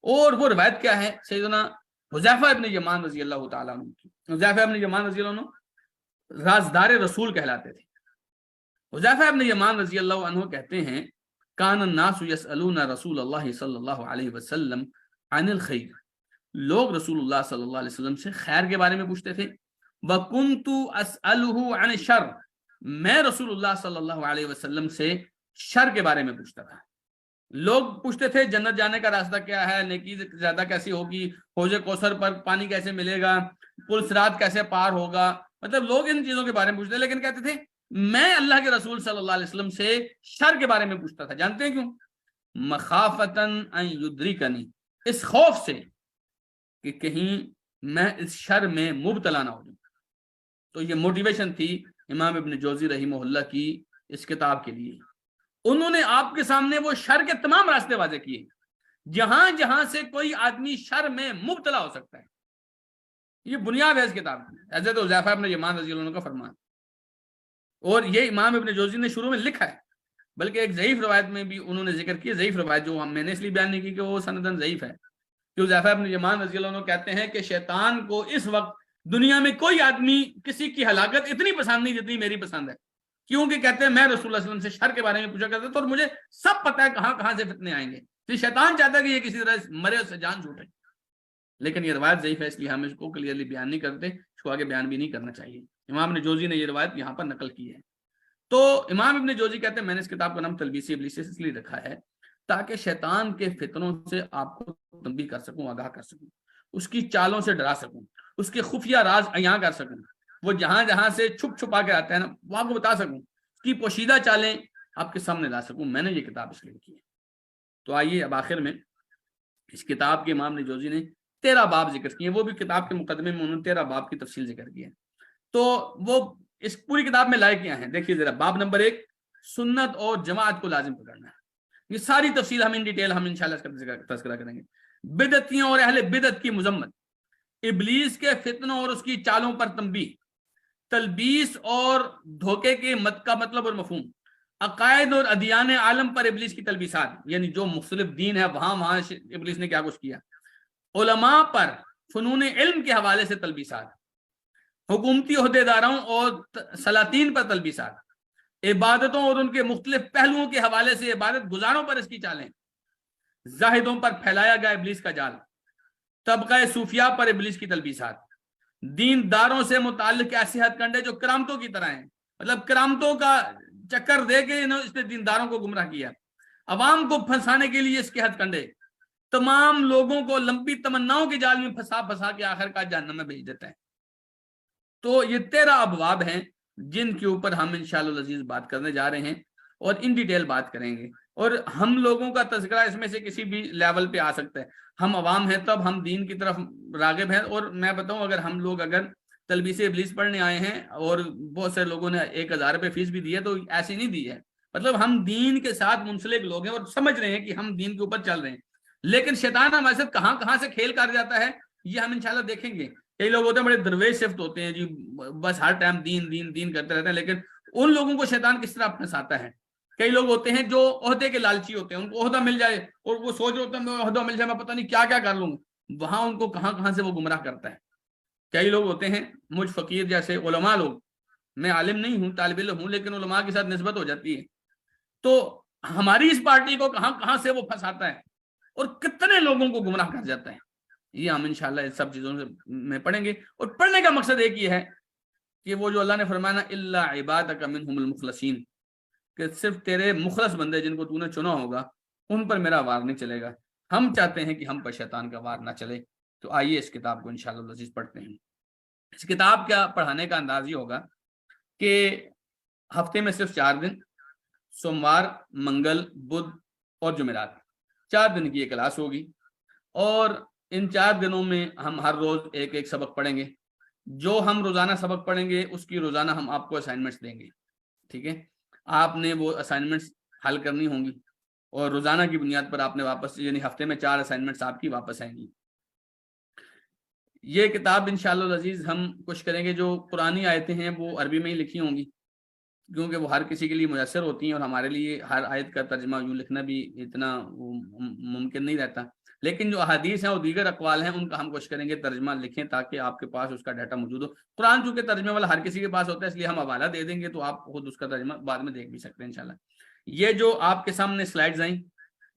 اور وہ روایت کیا ہے؟ سیدنا حذیفہ ابن یمان رضی اللہ تعالیٰ عنہ کی. حذیفہ ابن یمان رضی اللہ عنہ رازدار رسول کہلاتے تھے. حذیفہ ابن یمان رضی اللہ عنہ کہتے ہیں کان الناس یسألون رسول اللہ صلی اللہ علیہ وسلم عن الخیر، لوگ رسول اللہ صلی اللہ علیہ وسلم سے خیر کے بارے میں پوچھتے تھے. وَكُنْتُ أَسْأَلُهُ عَنِ الشَّرِّ، میں رسول اللہ صلی اللہ علیہ وسلم سے شر کے بارے میں پوچھتا تھا. لوگ پوچھتے تھے جنت جانے کا راستہ کیا ہے، نیکی زیادہ کیسی ہوگی، حوض کوثر پر پانی کیسے ملے گا، پل صراط کیسے پار ہوگا. مطلب لوگ ان چیزوں کے بارے میں پوچھتے، لیکن کہتے تھے میں اللہ کے رسول صلی اللہ علیہ وسلم سے شر کے بارے میں پوچھتا تھا. جانتے ہیں کیوں؟ مخافتن ان یدرکنی، اس خوف سے کہ کہیں میں اس شر میں مبتلا نہ ہو جاؤں. تو یہ موٹیویشن تھی امام ابن جوزی رحمہ اللہ کی اس کتاب کے لیے. انہوں نے آپ کے سامنے وہ شر کے تمام راستے واضح کیے جہاں جہاں سے کوئی آدمی شر میں مبتلا ہو سکتا ہے. یہ بنیاد ہے اس کتاب کی، حضرت حذیفہ ابن یمان رضی اللہ عنہ کا فرمان. اور یہ امام ابن جوزی نے شروع میں لکھا ہے، بلکہ ایک ضعیف روایت میں بھی انہوں نے ذکر کیا. ضعیف روایت جو میں نے اس لیے بیان نہیں کی کہ وہ سندن ضعیف ہے، کہ حذیفہ ابن یمان رضی اللہ عنہ کہتے ہیں کہ شیطان کو اس وقت دنیا میں کوئی آدمی کسی کی ہلاکت اتنی پسند نہیں جتنی میری پسند ہے، کیونکہ کہتے ہیں میں رسول اللہ صلی اللہ علیہ وسلم سے شر کے بارے میں پوچھا کرتا تھا اور مجھے سب پتا ہے کہاں کہاں سے فتنے آئیں گے، تو شیطان چاہتا ہے کہ یہ کسی طرح مرے اس سے جان چھوٹے، لیکن یہ روایت ضعیف ہے، اس لیے ہم اس کو کلیئرلی بیان نہیں کرتے، اس کو آگے بیان بھی نہیں کرنا چاہیے۔ امام ابن جوزی نے یہ روایت یہاں پر نقل کی ہے۔ تو امام ابن جوزی کہتے ہیں میں نے اس کتاب کا نام تلبیس ابلیس اس لیے رکھا ہے تاکہ شیطان کے فتنوں سے آپ کو تنبیہ کر سکوں، آگاہ کر سکوں، اس کی چالوں سے ڈرا سکوں، اس کے خفیہ راز عیاں کر سکوں، وہ جہاں جہاں سے چھپ چھپا کے آتا ہے نا وہ آپ کو بتا سکوں، اس کی پوشیدہ چالیں آپ کے سامنے لا سکوں، میں نے یہ کتاب اس لیے لکھی ہے۔ تو آئیے اب آخر میں اس کتاب کے امام ابن جوزی نے 13 باب ذکر کیے، وہ بھی کتاب کے مقدمے میں انہوں نے 13 باب کی تفصیل ذکر کی ہے۔ تو وہ اس پوری کتاب میں لائے کیا ہیں، دیکھیے ذرا، باب نمبر 1 سنت اور جماعت کو لازم پکڑنا ہے، یہ ساری تفصیل ہم ان ڈیٹیل ہم انشاءاللہ اس کا تذکرہ کریں گے۔ بدعتیوں اور اہل بدعت کی مذمت، ابلیس کے فتنوں اور اس کی چالوں پر تنبیہ، تلبیس اور دھوکے کے مت کا مطلب اور مفہوم، عقائد اور ادیان عالم پر ابلیس کی تلبیسات، یعنی جو مختلف دین ہے وہاں ابلیس نے کیا کچھ کیا، علماء پر فنون علم کے حوالے سے تلبیسات، حکومتی عہدیداروں اور سلاطین پر تلبیسات، عبادتوں اور ان کے مختلف پہلوؤں کے حوالے سے عبادت گزاروں پر اس کی چالیں، زاہدوں پر پھیلایا گیا ابلیس کا جال، طبقہ صوفیاء پر ابلیس کی تلبیسات، دینداروں سے متعلق ایسے ہتھ کنڈے جو کرامتوں کی طرح ہیں، مطلب کرامتوں کا چکر دے کے اس نے دینداروں کو گمراہ کیا، عوام کو پھنسانے کے لیے اس کے ہتھ کنڈے، تمام لوگوں کو لمبی تمناؤں کے جال میں پھنسا کے آخر کا جہنم میں بھیج دیتا ہے۔ تو یہ 13 ابواب ہیں جن کے اوپر ہم انشاءاللہ العزیز بات کرنے جا رہے ہیں اور ان ڈیٹیل بات کریں گے، اور ہم لوگوں کا تذکرہ اس میں سے کسی بھی لیول پہ آ سکتا ہے، ہم عوام ہیں تب ہم دین کی طرف راغب ہیں، اور میں بتاؤں اگر تلبیس ابلیس پڑھنے آئے ہیں اور بہت سے لوگوں نے 1000 روپے فیس بھی دی ہے تو ایسی نہیں دی ہے، مطلب ہم دین کے ساتھ منسلک لوگ ہیں اور سمجھ رہے ہیں کہ ہم دین کے اوپر چل رہے ہیں، لیکن شیطان ہمارے ساتھ کہاں کہاں سے کھیل کر جاتا ہے یہ ہم انشاءاللہ دیکھیں گے۔ کئی لوگ ہوتے ہیں بڑے درویش شفت ہوتے ہیں جی، بس ہر ٹائم دین دین دین کرتے رہتے ہیں، لیکن ان لوگوں کو شیطان کس طرح پھنساتا ہے۔ کئی لوگ ہوتے ہیں جو عہدے کے لالچی ہوتے ہیں، ان کو عہدہ مل جائے اور وہ سوچ رہے ہوتے ہیں عہدہ مل جائے میں پتہ نہیں کیا کیا کر لوں گا، وہاں ان کو کہاں کہاں سے وہ گمراہ کرتا ہے۔ کئی لوگ ہوتے ہیں مجھ فقیر جیسے علماء لوگ، میں عالم نہیں ہوں، طالب علم ہوں، لیکن علماء کے ساتھ نسبت ہو جاتی ہے، تو ہماری اس پارٹی کو کہاں کہاں سے وہ پھنساتا ہے اور کتنے لوگوں کو گمراہ کر جاتا ہے، یہ ہم انشاءاللہ اس سب چیزوں میں پڑھیں گے۔ اور پڑھنے کا مقصد ایک ہی ہے کہ وہ جو اللہ نے فرمایا الا عبادک منہم المخلصین، کہ صرف تیرے مخلص بندے جن کو تو نے چنا ہوگا ان پر میرا وار نہیں چلے گا، ہم چاہتے ہیں کہ ہم پر شیطان کا وار نہ چلے۔ تو آئیے اس کتاب کو انشاءاللہ العزیز پڑھتے ہیں۔ اس کتاب کا پڑھانے کا انداز یہ ہوگا کہ ہفتے میں صرف 4 دن، سوموار، منگل، بدھ اور جمعرات، 4 دن کی یہ کلاس ہوگی، اور ان 4 دنوں میں ہم ہر روز ایک ایک سبق پڑھیں گے، جو ہم روزانہ سبق پڑھیں گے اس کی روزانہ ہم آپ کو اسائنمنٹس دیں گے، ٹھیک ہے، آپ نے وہ اسائنمنٹس حل کرنی ہوں گی اور روزانہ کی بنیاد پر آپ نے واپس، یعنی ہفتے میں 4 اسائنمنٹس آپ کی واپس آئیں گی۔ یہ کتاب انشاءاللہ العزیز ہم کچھ کریں گے، جو پرانی آیتیں ہیں وہ عربی میں ہی لکھی ہوں گی کیونکہ وہ ہر کسی کے لیے میسر ہوتی ہیں، اور ہمارے لیے ہر آیت کا ترجمہ یوں لکھنا بھی اتنا ممکن نہیں رہتا، لیکن جو احادیث ہیں اور دیگر اقوال ہیں ان کا ہم کوشش کریں گے ترجمہ لکھیں تاکہ آپ کے پاس اس کا ڈیٹا موجود ہو۔ قرآن چونکہ ترجمے والا ہر کسی کے پاس ہوتا ہے اس لیے ہم حوالہ دے دیں گے تو آپ خود اس کا ترجمہ بعد میں دیکھ بھی سکتے ہیں انشاءاللہ۔ یہ جو آپ کے سامنے سلائیڈز آئیں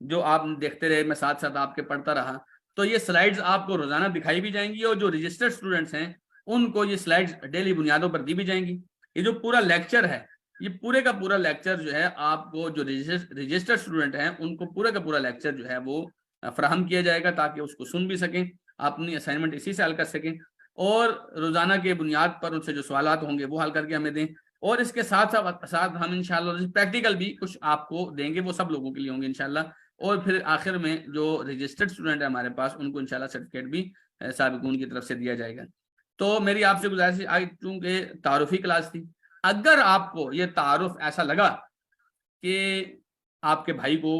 جو آپ دیکھتے رہے، میں ساتھ ساتھ آپ کے پڑھتا رہا، تو یہ سلائیڈز آپ کو روزانہ دکھائی بھی جائیں گی، اور جو رجسٹرڈ اسٹوڈنٹس ہیں ان کو یہ سلائیڈز ڈیلی بنیادوں پر دی بھی جائیں گی۔ یہ جو پورا لیکچر ہے، یہ پورے کا پورا لیکچر جو ہے آپ کو جو رجسٹرڈ اسٹوڈنٹ ہیں ان کو پورا کا پورا لیکچر جو ہے وہ فراہم کیا جائے گا تاکہ اس کو سن بھی سکیں، اپنی اسائنمنٹ اسی سے حل کر سکیں، اور روزانہ کے بنیاد پر ان سے جو سوالات ہوں گے وہ حل کر کے ہمیں دیں، اور اس کے ساتھ ساتھ ہم انشاءاللہ پریکٹیکل بھی کچھ آپ کو دیں گے، وہ سب لوگوں کے لیے ہوں گے انشاءاللہ، اور پھر آخر میں جو رجسٹرڈ اسٹوڈنٹ ہے ہمارے پاس ان کو انشاءاللہ سرٹیفکیٹ بھی سابقون کی طرف سے دیا جائے گا۔ تو میری آپ سے گزارش ہے، چونکہ تعارفی کلاس تھی، اگر آپ کو یہ تعارف ایسا لگا کہ آپ کے بھائی کو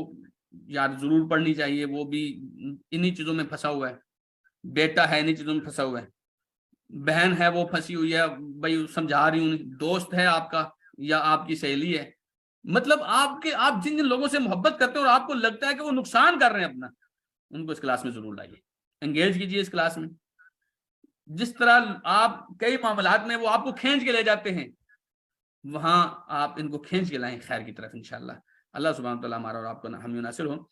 یار ضرور پڑھنی چاہیے، وہ بھی انہی چیزوں میں پھنسا ہوا ہے، بیٹا ہے انہی چیزوں میں پھنسا ہوا ہے، بہن ہے وہ پھنسی ہوئی ہے، بھائی سمجھا رہی ہوں، دوست ہے آپ کا یا آپ کی سہیلی ہے، مطلب آپ جن جن لوگوں سے محبت کرتے ہیں اور آپ کو لگتا ہے کہ وہ نقصان کر رہے ہیں اپنا، ان کو اس کلاس میں ضرور لائیے۔ انگیج کیجیے اس کلاس میں. جس طرح آپ کئی معاملات میں وہ آپ کو کھینچ کے لے جاتے ہیں، وہاں آپ ان کو کھینچ کے لائیں خیر کی طرف انشاءاللہ. اللہ سبحانہ وتعالیٰ ہمارا اور آپ کو حامی و ناصر ہو.